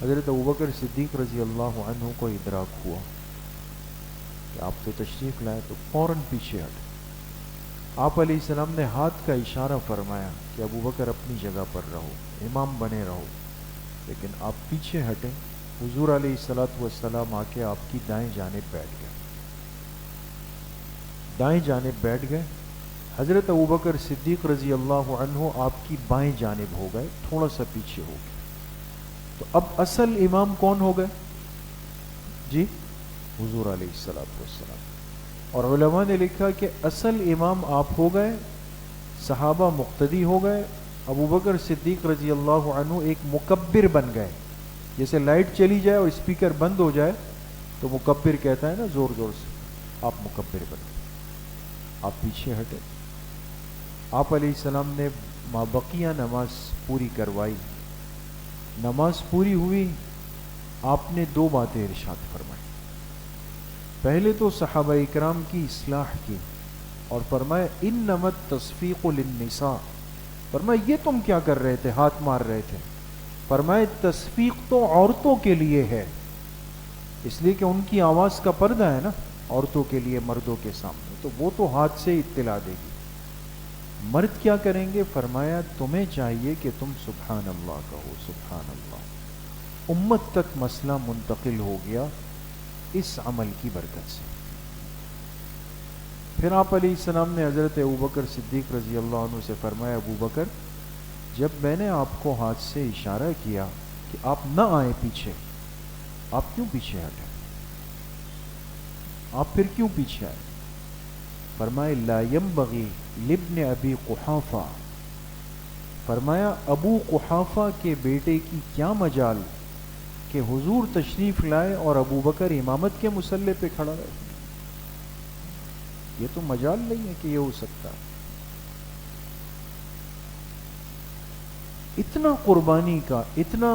حضرت ابوبکر صدیق رضی اللہ عنہ کو ادراک ہوا کہ آپ تو تشریف لائے، تو فوراً پیچھے ہٹے. آپ علیہ السلام نے ہاتھ کا اشارہ فرمایا کہ ابوبکر اپنی جگہ پر رہو، امام بنے رہو، لیکن آپ پیچھے ہٹیں. حضور علیہ الصلوۃ والسلام آ کے آپ کی دائیں جانب بیٹھ گئے، دائیں جانب بیٹھ گئے. حضرت ابوبکر صدیق رضی اللہ عنہ آپ کی بائیں جانب ہو گئے، تھوڑا سا پیچھے ہو گئے. تو اب اصل امام کون ہو گئے؟ جی حضور علیہ الصلوۃ والسلام. اور علماء نے لکھا کہ اصل امام آپ ہو گئے، صحابہ مقتدی ہو گئے، ابوبکر صدیق رضی اللہ عنہ ایک مکبر بن گئے. جیسے لائٹ چلی جائے اور اسپیکر بند ہو جائے تو مکبر کہتا ہے نا زور زور سے، آپ مکبر بن گئے. آپ پیچھے ہٹے. آپ علیہ السلام نے مابقیہ نماز پوری کروائی. نماز پوری ہوئی، آپ نے دو باتیں ارشاد فرمائی. پہلے تو صحابہ اکرام کی اصلاح کی اور فرمایا انما التصفیق للنساء. فرمایا یہ تم کیا کر رہے تھے، ہاتھ مار رہے تھے؟ فرمایا تصفیق تو عورتوں کے لیے ہے، اس لیے کہ ان کی آواز کا پردہ ہے نا عورتوں کے لیے مردوں کے سامنے، تو وہ تو ہاتھ سے اطلاع دے گی. مرد کیا کریں گے؟ فرمایا تمہیں چاہیے کہ تم سبحان اللہ کہو، سبحان اللہ. امت تک مسئلہ منتقل ہو گیا اس عمل کی برکت سے. پھر آپ علیہ السلام نے حضرت ابوبکر صدیق رضی اللہ عنہ سے فرمایا ابوبکر جب میں نے آپ کو ہاتھ سے اشارہ کیا کہ آپ نہ آئیں پیچھے، آپ کیوں پیچھے ہٹے؟ آپ پھر کیوں پیچھے آئے؟ فرمایا لا ينبغي لابن ابی قحافہ. فرمایا ابو قحافہ کے بیٹے کی کیا مجال کہ حضور تشریف لائے اور ابوبکر امامت کے مصلی پہ کھڑا رہے. یہ تو مجال نہیں ہے کہ یہ ہو سکتا. اتنا قربانی کا، اتنا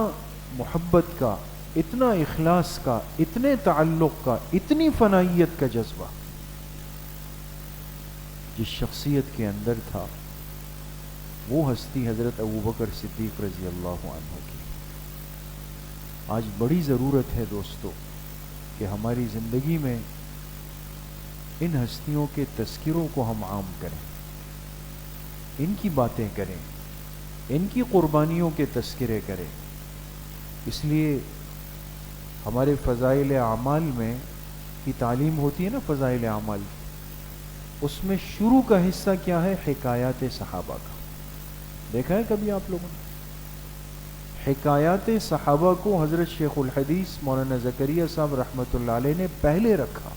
محبت کا، اتنا اخلاص کا، اتنے تعلق کا، اتنی فنائیت کا جذبہ جس شخصیت کے اندر تھا، وہ ہستی حضرت ابوبکر صدیق رضی اللہ عنہ کی. آج بڑی ضرورت ہے دوستو کہ ہماری زندگی میں ان ہستیوں کے تذکروں کو ہم عام کریں، ان کی باتیں کریں، ان کی قربانیوں کے تذکرے کریں. اس لیے ہمارے فضائل اعمال میں کی تعلیم ہوتی ہے نا، فضائل اعمال، اس میں شروع کا حصہ کیا ہے؟ حکایات صحابہ کا. دیکھا ہے کبھی آپ لوگوں نے؟ حکایات صحابہ کو حضرت شیخ الحدیث مولانا زکریا صاحب رحمۃ اللہ علیہ نے پہلے رکھا،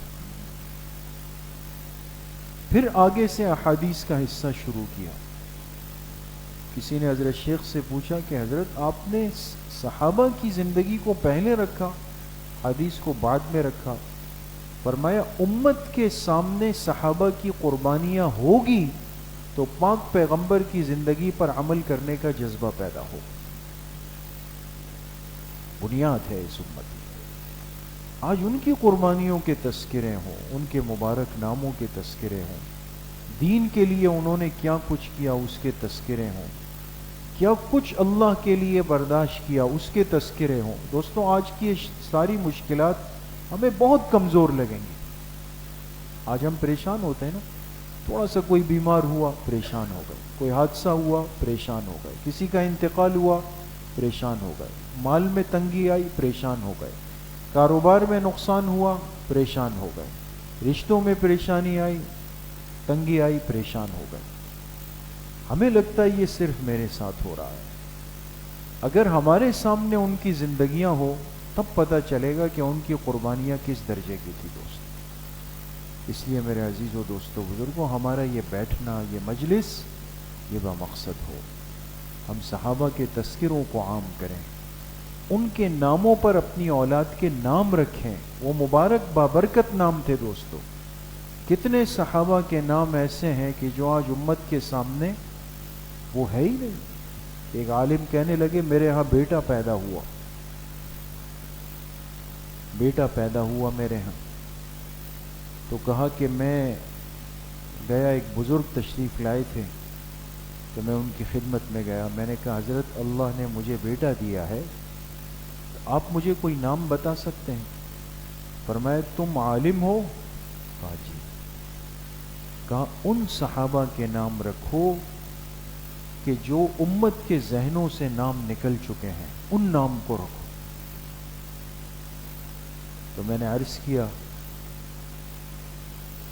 پھر آگے سے احادیث کا حصہ شروع کیا. کسی نے حضرت شیخ سے پوچھا کہ حضرت آپ نے صحابہ کی زندگی کو پہلے رکھا، حدیث کو بعد میں رکھا. فرمایا امت کے سامنے صحابہ کی قربانیاں ہوگی تو پاک پیغمبر کی زندگی پر عمل کرنے کا جذبہ پیدا ہو. بنیاد ہے اس امت کی. آج ان کی قربانیوں کے تذکرے ہوں، ان کے مبارک ناموں کے تذکرے ہوں، دین کے لیے انہوں نے کیا کچھ کیا اس کے تذکرے ہوں، کیا کچھ اللہ کے لیے برداشت کیا اس کے تذکرے ہوں. دوستوں آج کی ساری مشکلات ہمیں بہت کمزور لگیں گی. آج ہم پریشان ہوتے ہیں نا، تھوڑا سا کوئی بیمار ہوا پریشان ہو گئے، کوئی حادثہ ہوا پریشان ہو گئے، کسی کا انتقال ہوا پریشان ہو گئے، مال میں تنگی آئی پریشان ہو گئے، کاروبار میں نقصان ہوا پریشان ہو گئے، رشتوں میں پریشانی آئی، تنگی آئی، پریشان ہو گئے. ہمیں لگتا ہے یہ صرف میرے ساتھ ہو رہا ہے. اگر ہمارے سامنے ان کی زندگیاں ہو تب پتہ چلے گا کہ ان کی قربانیاں کس درجے کی تھی دوست. اس لیے میرے عزیزو دوستو بزرگوں، ہمارا یہ بیٹھنا، یہ مجلس، یہ بامقصد ہو. ہم صحابہ کے تذکروں کو عام کریں، ان کے ناموں پر اپنی اولاد کے نام رکھیں. وہ مبارک بابرکت نام تھے دوستو. کتنے صحابہ کے نام ایسے ہیں کہ جو آج امت کے سامنے وہ ہے ہی نہیں. ایک عالم کہنے لگے میرے ہاں بیٹا پیدا ہوا میرے ہاں. تو کہا کہ میں گیا, ایک بزرگ تشریف لائے تھے تو میں ان کی خدمت میں گیا. میں نے کہا حضرت اللہ نے مجھے بیٹا دیا ہے, آپ مجھے کوئی نام بتا سکتے ہیں؟ فرمایا تم عالم ہو؟ کہا جی. کہا ان صحابہ کے نام رکھو کہ جو امت کے ذہنوں سے نام نکل چکے ہیں, ان نام کو رکھو. تو میں نے عرض کیا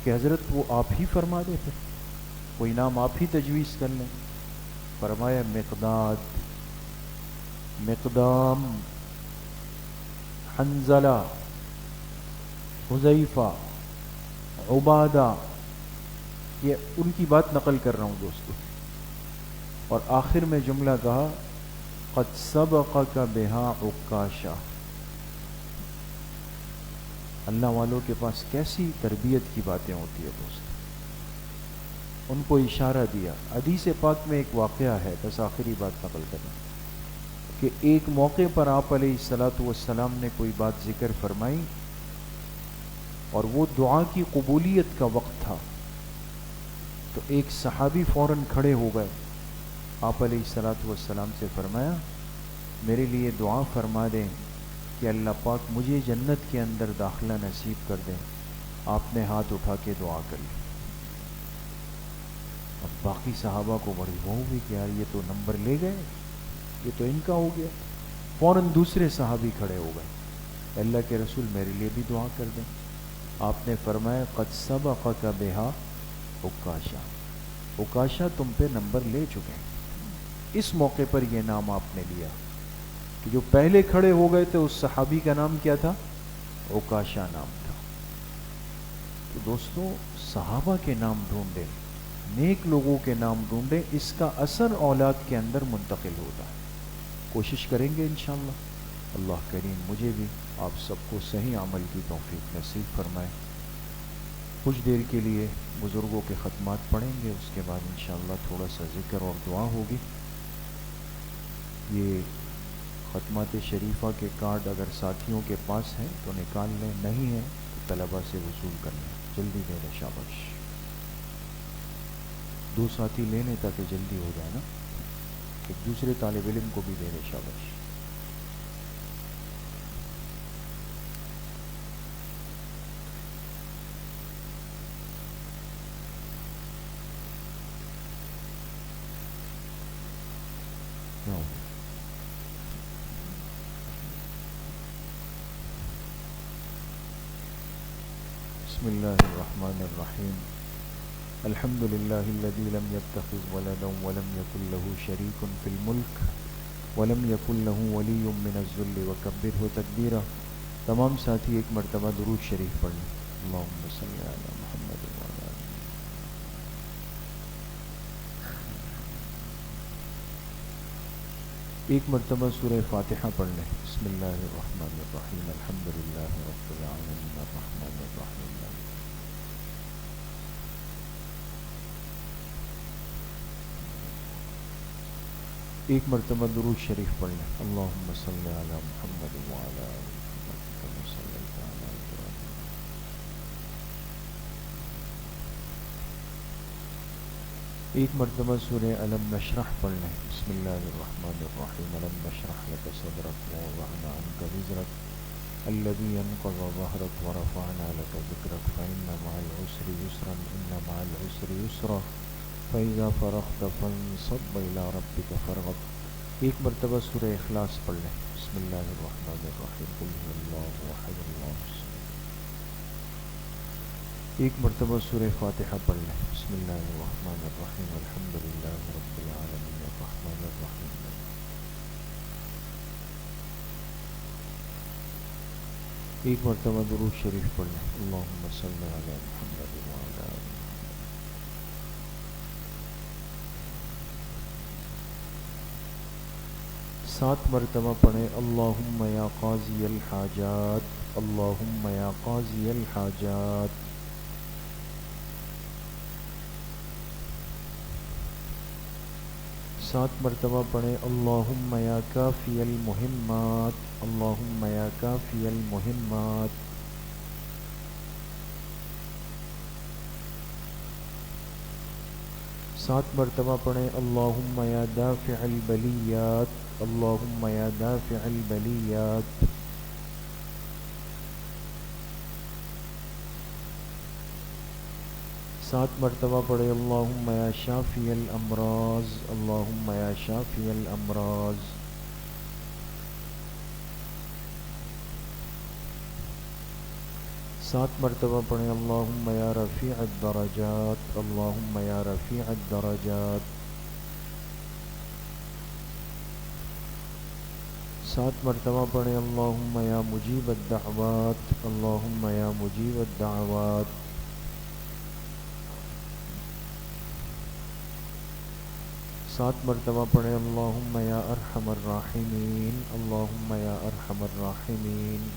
کہ حضرت وہ آپ ہی فرما دے, پھر کوئی نام آپ ہی تجویز کر لیں. فرمایا مقداد, مقدام, حنزلہ, حذیفہ, عبادہ. یہ ان کی بات نقل کر رہا ہوں دوستو. اور آخر میں جملہ کہا قد سبقک بہا عکاشہ. اللہ والوں کے پاس کیسی تربیت کی باتیں ہوتی ہے دوست. ان کو اشارہ دیا. حدیث پاک میں ایک واقعہ ہے, بس آخری بات نقل کرنا, کہ ایک موقع پر آپ علیہ الصلاۃ والسلام نے کوئی بات ذکر فرمائی اور وہ دعا کی قبولیت کا وقت تھا. تو ایک صحابی فوراً کھڑے ہو گئے, آپ علیہ الصلاۃ والسلام سے فرمایا میرے لیے دعا فرما دیں کہ اللہ پاک مجھے جنت کے اندر داخلہ نصیب کر دیں. آپ نے ہاتھ اٹھا کے دعا کر لی. اب باقی صحابہ کو بڑی وہ ہوئی کہ یار یہ تو نمبر لے گئے, یہ تو ان کا ہو گیا. فوراً دوسرے صحابی کھڑے ہو گئے, اللہ کے رسول میرے لیے بھی دعا کر دیں. آپ نے فرمایا قد سبقک بہا عکاشہ, عکاشہ تم پہ نمبر لے چکے ہیں. اس موقع پر یہ نام آپ نے لیا کہ جو پہلے کھڑے ہو گئے تھے اس صحابی کا نام کیا تھا؟ عکاشہ نام تھا. تو دوستو صحابہ کے نام ڈھونڈیں, نیک لوگوں کے نام ڈھونڈیں, اس کا اثر اولاد کے اندر منتقل ہوتا ہے. کوشش کریں گے انشاءاللہ. اللہ کریم مجھے بھی آپ سب کو صحیح عمل کی توفیق نصیب فرمائے. کچھ دیر کے لیے بزرگوں کے ختمات پڑھیں گے, اس کے بعد انشاءاللہ تھوڑا سا ذکر اور دعا ہوگی. یہ ختمات شریفہ کے کارڈ اگر ساتھیوں کے پاس ہیں تو نکال لیں, نہیں ہیں تو طلبہ سے وصول کر لیں. جلدی دے دیں شاباش. 2 ساتھی لے لیں تاکہ جلدی ہو جائے نا. ایک دوسرے طالب علم کو بھی دے دیں شاباش. بسم اللہ الرحمن الرحیم. الحمد للہ الذی لم يتخذ ولدا ولم يكن له شریک فی الملک ولم يكن له ولی من الذل وکبرہ تکبیرا. تمام ساتھی ایک مرتبہ درود شریف پڑھ لیں. اللہم صلی علی محمد وعلی آلہ. ایک مرتبہ سورہ فاتحہ پڑھ لیں. بسم اللہ الرحمن الرحیم. الحمد للہ رب العالمین الرحمن الرحیم. ایک مرتبہ درود شریف پڑھ لیں. اللہم صلی علی محمد وعلی آلہ محمد کما صلیت علی ابراہیم. ایک مرتبہ سورہ الم نشرح پڑھ لیں. بسم اللہ الرحمن الرحیم. الم نشرح لک صدرک ووضعنا عنک وزرک الذی انقض ظہرک ورفعنا لک ذکرک فإن مع العسر یسرا إن مع العسر یسرا فَإِذَا فَرَغْتَ فَانصَبْ إِلَىٰ رَبِّكَ فَارْغَب. ایک مرتبہ سورہ اخلاص پڑھ لیں. بسم اللہ الرحمن الرحیم. قل هو اللہ احد اللہ الصمد. ایک مرتبہ سورہ فاتحہ پڑھ لیں. بسم اللہ الرحمن الرحیم. الحمد للہ رب العالمین الرحمن الرحیم. ایک مرتبہ درود شریف پڑھ لیں. اللہم صلی علی محمد وعلی آلہ. 7 مرتبہ پڑھیں اللہم یا قاضی الحاجات، اللہم یا قاضی الحاجات۔ 7 مرتبہ پڑھیں اللہم یا کافی المہمات، اللہم یا کافی المہمات۔ 7 مرتبہ پڑھیں اللہم یا دافع البلیات، اللہم یا دافع البلیات۔ 7 مرتبہ پڑھیں اللہم یا شافی الامراض، اللہم یا شافی الامراض۔ 7 مرتبہ پڑھیں اللہم یا رفیع الدرجات، اللہم یا رفیع الدرجات۔ 7 مرتبہ پڑھیں اللہم یا مجیب الدعوات، اللہم یا مجیب الدعوات۔ 7 مرتبہ پڑھیں اللہم یا ارحم الراحمین، اللہم یا ارحم الراحمین۔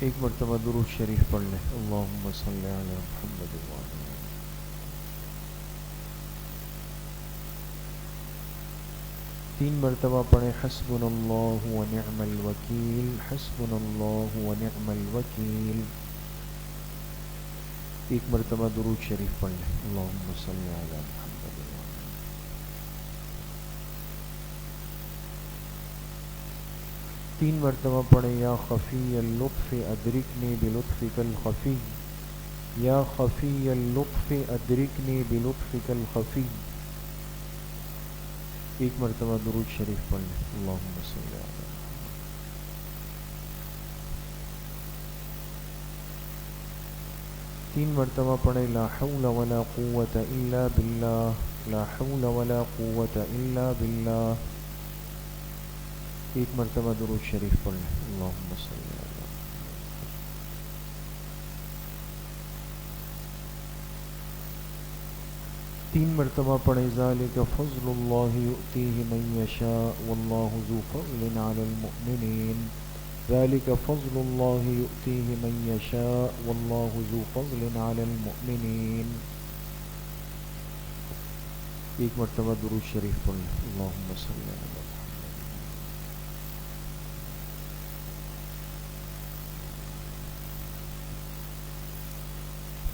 1 مرتبہ درود شریف پڑھ لیں، اللہم صلی علی محمد وعلی آلہ۔ 3 مرتبہ پڑھیں حسبنا اللہ ونعم الوکیل، حسبنا اللہ ونعم الوکیل۔ 1 مرتبہ درود شریف پڑھ لیں، اللہم صلی علی محمد وعلی آلہ۔ 3 مرتبہ پڑھیں یا خفی اللطف ادرکنی بلطفک الخفی، یا خفی اللطف ادرکنی بلطفک الخفی۔ 1 مرتبہ درود شریف پڑھ لیں، اللہم صلی علی محمد۔ 3 مرتبہ پڑھیں لا حول ولا قوة الا باللہ، لا حول ولا قوة الا باللہ۔ 1 مرتبہ درود شریف پڑھ لیں، اللہم صلی علی محمد۔ 3 مرتبہ پڑھیں ذالک فضل اللہ یؤتیہ من یشاء واللہ ذو فضل علی المؤمنین، ذالک فضل اللہ یؤتیہ من یشاء واللہ ذو فضل علی المؤمنین۔ 1 مرتبہ درود شریف پڑھ لیں، اللہم صلی علی محمد۔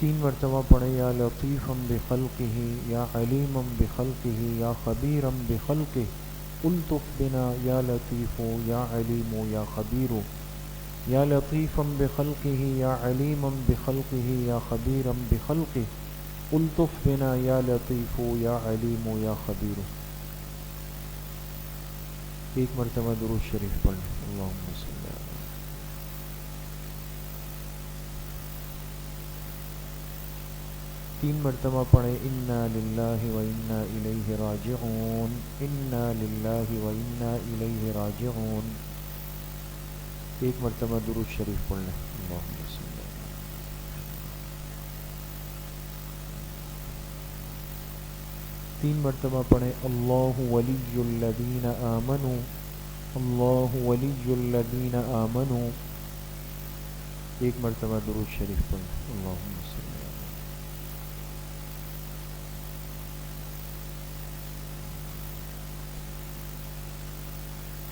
3 مرتبہ پڑھیں یا لطیفا بخلقہ یا علیما بخلقہ یا خبیرا بخلقہ، الطف بنا یا لطیف یا علیم یا خبیر، یا لطیفا بخلقہ یا علیما بخلقہ یا خبیرا بخلقہ، الطف بنا یا لطیف یا علیم یا خبیر۔ 1 مرتبہ درود شریف پڑھ لیں، اللہم صلی علی محمد۔ 3 مرتبہ پڑھیں انا للہ و انا الیہ راجعون، انا للہ و انا الیہ راجعون۔ 1 مرتبہ درود شریف پڑھ لیں، اللہم صلی علی محمد۔ 3 مرتبہ پڑھیں اللہ ولی الذین آمنوا، اللہ ولی الذین آمنوا۔ 1 مرتبہ درود شریف پڑھ لیں، اللہم صلی علی محمد۔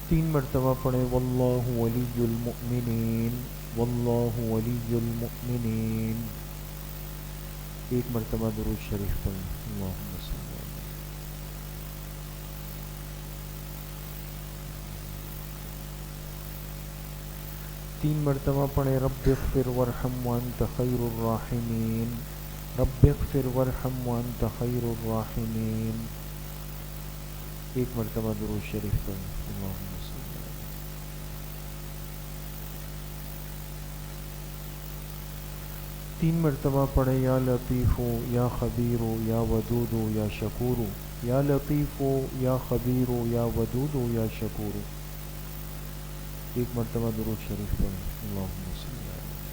3 مرتبہ پڑھیں واللہ ولی المؤمنین، واللہ ولی المؤمنین۔ 1 مرتبہ درود شریف پڑھیں، اللہم صلی علی محمد۔ 3 مرتبہ پڑھیں رب اغفر وارحم وانت خیر الراحمین، رب اغفر وارحم وانت خیر الراحمین۔ 1 مرتبہ درود شریف پڑھیں، اللہم صلی علی محمد۔ 3 مرتبہ پڑھیں یا لطیف یا خبیر یا ودود یا شکور، یا لطیف یا خبیر یا ودود یا شکور۔ 1 مرتبہ درود شریف پڑھیں، اللہم صلی علی محمد۔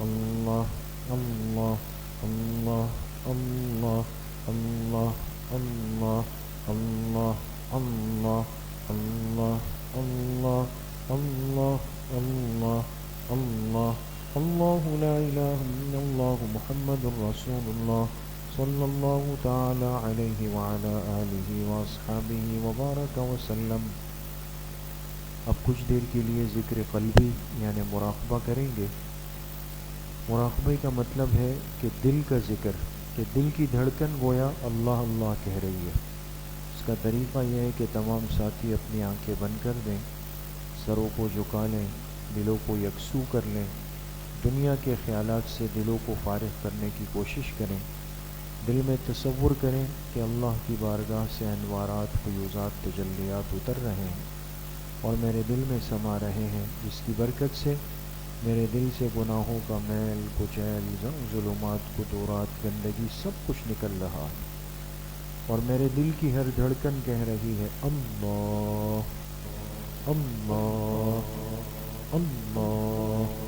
اللہ اللہ اللہ اللہ اللہ اللہ اللہ اللہ اللہ اللہ اللہ اللہ اللہ اللہ لا الہ الا اللہ محمد رسول اللہ صلی اللہ تعالی علیہ وعلی آلہ واصحابہ وبارک وسلم۔ اب کچھ دیر کے لیے ذکر قلبی یعنی مراقبہ کریں گے۔ مراقبے کا مطلب ہے کہ دل کا ذکر، کہ دل کی دھڑکن گویا اللہ اللہ کہہ رہی ہے۔ اس کا طریقہ یہ ہے کہ تمام ساتھی اپنی آنکھیں بند کر دیں، سروں کو جھکا لیں، دلوں کو یکسو کر لیں، دنیا کے خیالات سے دلوں کو فارغ کرنے کی کوشش کریں۔ دل میں تصور کریں کہ اللہ کی بارگاہ سے انوارات، فیوزات، تجلیات اتر رہے ہیں اور میرے دل میں سما رہے ہیں، جس کی برکت سے میرے دل سے گناہوں کا میل، کچیل، ظلمات، قدورات، گندگی سب کچھ نکل رہا ہے، اور میرے دل کی ہر دھڑکن کہہ رہی ہے اللہ اللہ اللہ۔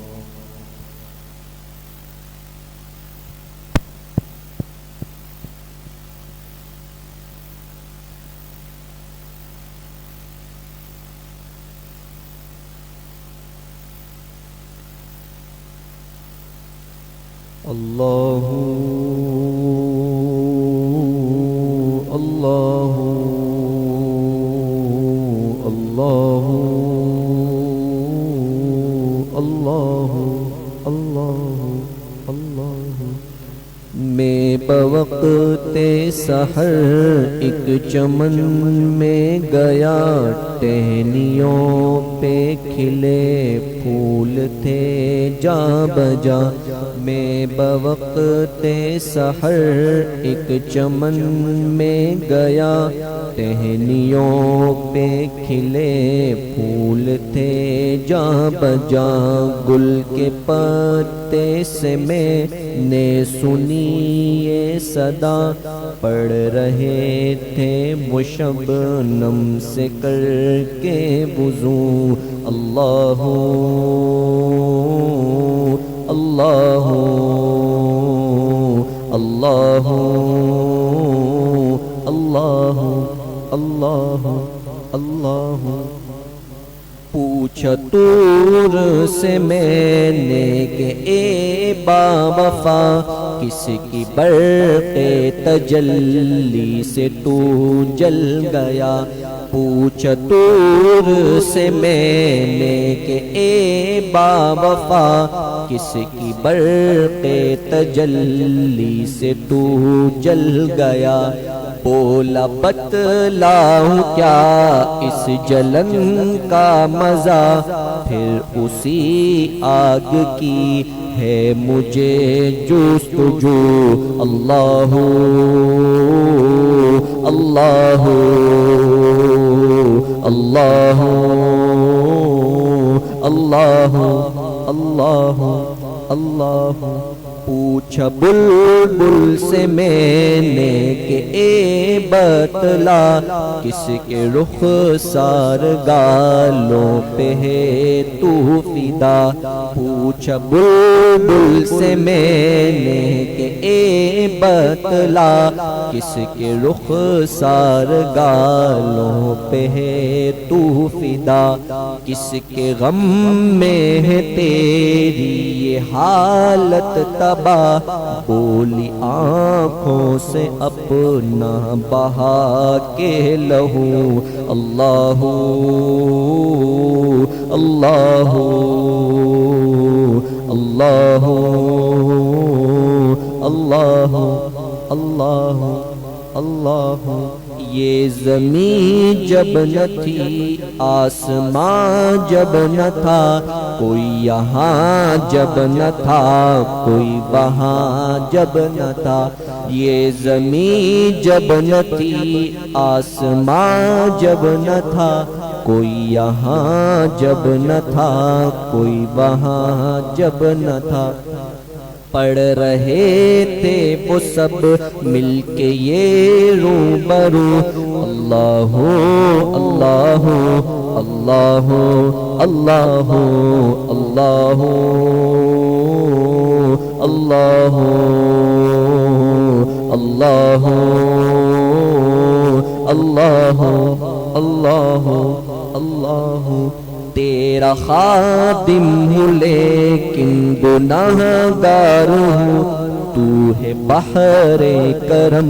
اللہ اللہ اللہ اللہ اللہ اللہ۔ میں بوقت سحر ایک چمن میں گیا، ٹہنیوں پہ کھلے پھول تھے جا بجا۔ میں بوقت سحر ایک چمن میں گیا، ٹہنیوں پہ کھلے پھول تھے جا بجا۔ گل کے پتے سے میں نے سنی یہ صدا، پڑھ رہے تھے وہ شبنم سے کر کے وضو۔ اللہ اللہ اللہ اللہ اللہ اللہ۔ پوچھا طور سے میں نے کہ اے با وفا، کس کی برق تجلی سے تو جل گیا۔ پوچھا طور سے میں نے کہ اے با وفا، کس کی برق تجلی سے تو جل گیا۔ بولا بتلاؤں کیا اس جلن کا مزہ، پھر اسی آگ کی ہے مجھے جستجو۔ اللہ اللہ اللہ اللہ اللہ اللہ۔ پوچھا بلبل سے میں نے کہ اے بتلا، کس کے رخسار گالوں پہ ہے تو فدا۔ پوچھا بلبل سے میں نے کہ اے بتلا، کس کے رخسار گالوں پہ ہے تو فدا۔ کس کے غم میں ہے تیری یہ حالت تباہ، بولی آنکھوں سے اپنا بہا کے لہو۔ اللہ اللہ اللہ اللہ اللہ اللہ۔ یہ زمین جب نہ تھی، آسمان جب نہ تھا، کوئی یہاں جب نہ تھا، کوئی وہاں جب نہ تھا۔ یہ زمین جب نہ تھی، آسمان جب نہ تھا، کوئی یہاں جب نہ تھا، کوئی وہاں جب نہ تھا۔ پڑھ رہے تھے وہ سب مل کے یہ روبرو۔ اللہ اللہ اللہ اللہ اللہ اللہ اللہ اللہ اللہ اللہ تیرا خادم ہوں لیکن گناہ گار ہوں تو ہے بحر کرم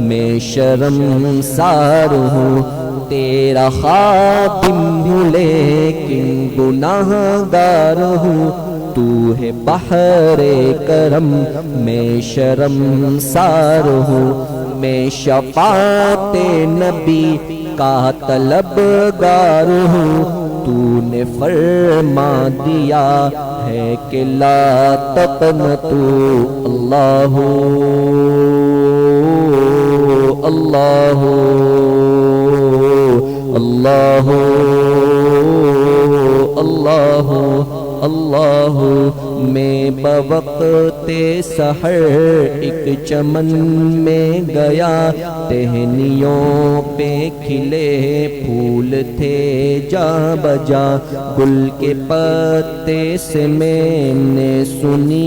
میں شرمسار ہوں تیرا خادم ہوں لیکن گناہ گار ہوں تو ہے بحر کرم میں شرمسار ہوں میں شفاعت نبی کا طلبگار ہوں تو نے فرما دیا ہے کہ لا تقنطوا اللہ اللہ اللہ اللہ اللہ میں بوقت سحر ایک چمن میں گیا ٹہنیوں پہ کھلے پھول تھے جا بجا گل کے پتے سے میں نے سنی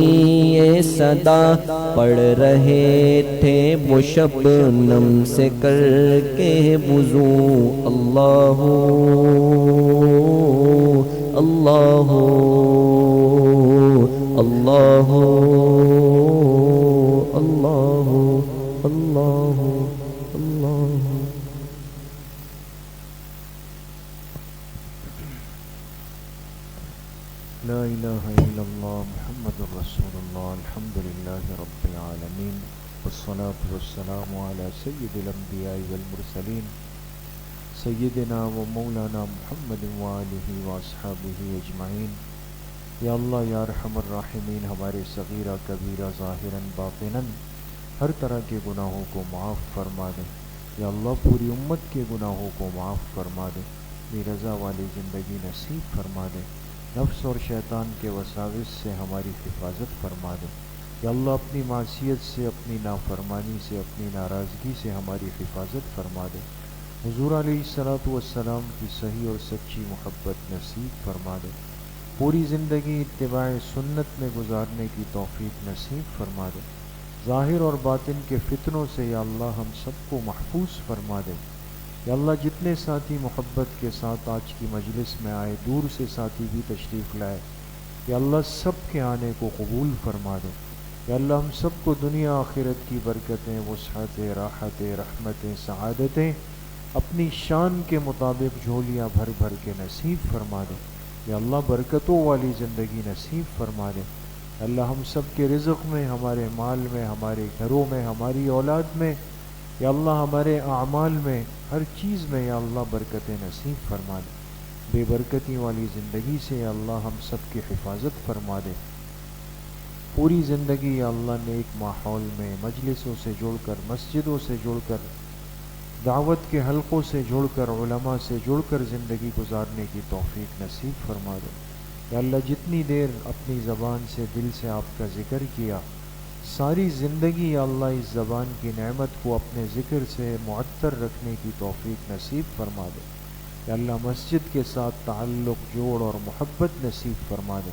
یہ صدا پڑھ رہے تھے وہ شبنم سے کر کے وضو اللہ اللہ اللہ اللہ اللہ اللہ
لا الہ الا اللہ محمد رسول اللہ الحمد للہ رب العالمین والصلاة والسلام علی سید الانبیاء والمرسلین سیدنا و مولانا محمد وآلہ واصحابہ اجمعین یا اللہ یا ارحم الراحمین ہمارے صغیرہ کبیرہ ظاہراً باطناً ہر طرح کے گناہوں کو معاف فرما دے یا اللہ پوری امت کے گناہوں کو معاف فرما دے بھی رضا والی زندگی نصیب فرما دے نفس اور شیطان کے وساوس سے ہماری حفاظت فرما دے یا اللہ اپنی معصیت سے اپنی نافرمانی سے اپنی ناراضگی سے ہماری حفاظت فرما دے حضور علیہ الصلوۃ والسلام کی صحیح اور سچی محبت نصیب فرما دے پوری زندگی اتباع سنت میں گزارنے کی توفیق نصیب فرما دے ظاہر اور باطن کے فتنوں سے یا اللہ ہم سب کو محفوظ فرما دے یا اللہ جتنے ساتھی محبت کے ساتھ آج کی مجلس میں آئے دور سے ساتھی بھی تشریف لائے یا اللہ سب کے آنے کو قبول فرما دے یا اللہ ہم سب کو دنیا آخرت کی برکتیں وسعت راحت رحمتیں سعادتیں اپنی شان کے مطابق جھولیاں بھر بھر کے نصیب فرما دے یا اللہ برکتوں والی زندگی نصیب فرما دے اللہ ہم سب کے رزق میں ہمارے مال میں ہمارے گھروں میں ہماری اولاد میں یا اللہ ہمارے اعمال میں ہر چیز میں یا اللہ برکتیں نصیب فرما دے بے برکتی والی زندگی سے یا اللہ ہم سب کی حفاظت فرما دے پوری زندگی یا اللہ نیک ماحول میں مجلسوں سے جڑ کر مسجدوں سے جڑ کر دعوت کے حلقوں سے جڑ کر علماء سے جڑ کر زندگی گزارنے کی توفیق نصیب فرما دے یا اللہ جتنی دیر اپنی زبان سے دل سے آپ کا ذکر کیا ساری زندگی یا اللہ اس زبان کی نعمت کو اپنے ذکر سے معطر رکھنے کی توفیق نصیب فرما دے یا اللہ مسجد کے ساتھ تعلق جوڑ اور محبت نصیب فرما دے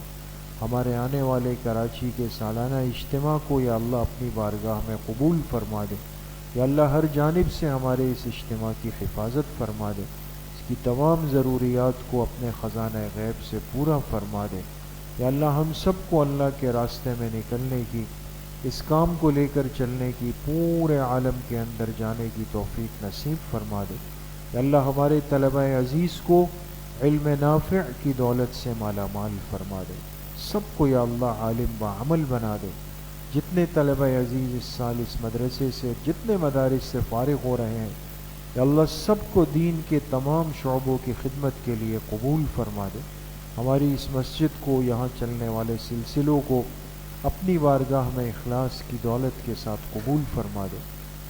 ہمارے آنے والے کراچی کے سالانہ اجتماع کو یا اللہ اپنی بارگاہ میں قبول فرما دے یا اللہ ہر جانب سے ہمارے اس اجتماع کی حفاظت فرما دے اس کی تمام ضروریات کو اپنے خزانہ غیب سے پورا فرما دے یا اللہ ہم سب کو اللہ کے راستے میں نکلنے کی اس کام کو لے کر چلنے کی پورے عالم کے اندر جانے کی توفیق نصیب فرما دے یا اللہ ہمارے طلبہ عزیز کو علم نافع کی دولت سے مالا مال فرما دے سب کو یا اللہ عالم بعمل بنا دے جتنے طلبہ عزیز اس سال اس مدرسے سے جتنے مدارس سے فارغ ہو رہے ہیں یا اللہ سب کو دین کے تمام شعبوں کی خدمت کے لیے قبول فرما دے ہماری اس مسجد کو یہاں چلنے والے سلسلوں کو اپنی بارگاہ میں اخلاص کی دولت کے ساتھ قبول فرما دے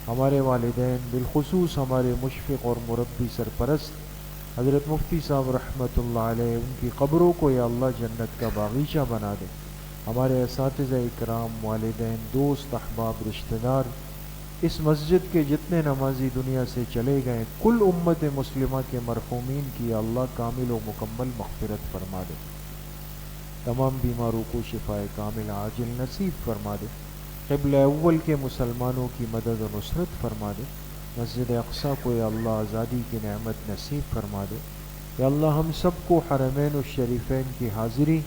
ہمارے والدین بالخصوص ہمارے مشفق اور مربی سرپرست حضرت مفتی صاحب رحمۃ اللہ علیہ ان کی قبروں کو یا اللہ جنت کا باغیچہ بنا دے ہمارے اساتذہ اکرام والدین دوست احباب رشتہ دار اس مسجد کے جتنے نمازی دنیا سے چلے گئے کل امت مسلمہ کے مرحومین کی یا اللہ کامل و مکمل مغفرت فرما دے، تمام بیماروں کو شفاء کامل عاجل نصیب فرما دے، قبلہ اول کے مسلمانوں کی مدد و نصرت فرما دے، مسجد اقصیٰ کو یا اللہ آزادی کی نعمت نصیب فرما دے، یا اللہ ہم سب کو حرمین الشریفین کی حاضری،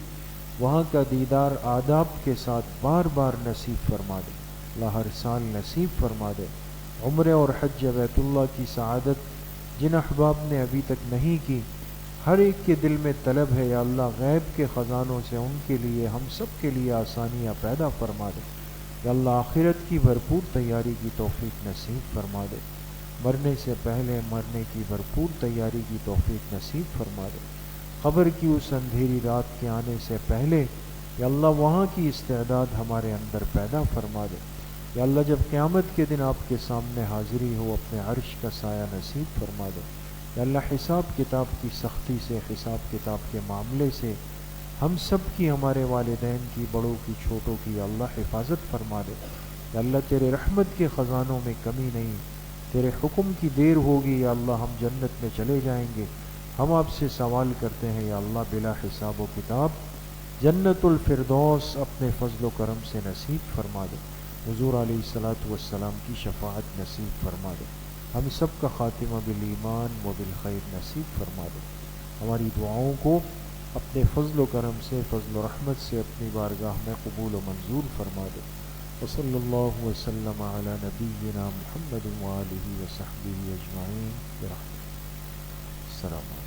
وہاں کا دیدار آداب کے ساتھ بار بار نصیب فرما دے، اللہ ہر سال نصیب فرما دے، عمرے اور حج بیت اللہ کی سعادت جن احباب نے ابھی تک نہیں کی، ہر ایک کے دل میں طلب ہے یا اللہ غیب کے خزانوں سے ان کے لیے ہم سب کے لیے آسانیاں پیدا فرما دے، یا اللہ آخرت کی بھرپور تیاری کی توفیق نصیب فرما دے، مرنے سے پہلے مرنے کی بھرپور تیاری کی توفیق نصیب فرما دے، قبر کی اس اندھیری رات کے آنے سے پہلے یا اللہ وہاں کی استعداد ہمارے اندر پیدا فرما دے، یا اللہ جب قیامت کے دن آپ کے سامنے حاضری ہو اپنے عرش کا سایہ نصیب فرما دے، یا اللہ حساب کتاب کی سختی سے، حساب کتاب کے معاملے سے ہم سب کی، ہمارے والدین کی، بڑوں کی، چھوٹوں کی یا اللہ حفاظت فرما دے، یا اللہ تیرے رحمت کے خزانوں میں کمی نہیں، تیرے حکم کی دیر ہوگی یا اللہ ہم جنت میں چلے جائیں گے، ہم آپ سے سوال کرتے ہیں یا اللہ بلا حساب و کتاب جنت الفردوس اپنے فضل و کرم سے نصیب فرما دے، حضور علیہ الصلاۃ والسلام کی شفاعت نصیب فرما دے، ہم سب کا خاتمہ بالایمان و بالخیر نصیب فرما دے، ہماری دعاؤں کو اپنے فضل و کرم سے، فضل و رحمت سے اپنی بارگاہ میں قبول و منظور فرما دے، وصلی اللہ وسلم علی نبینا محمد وآلہ وصحبہ اجمعین برحمتہ۔ السلام علیکم۔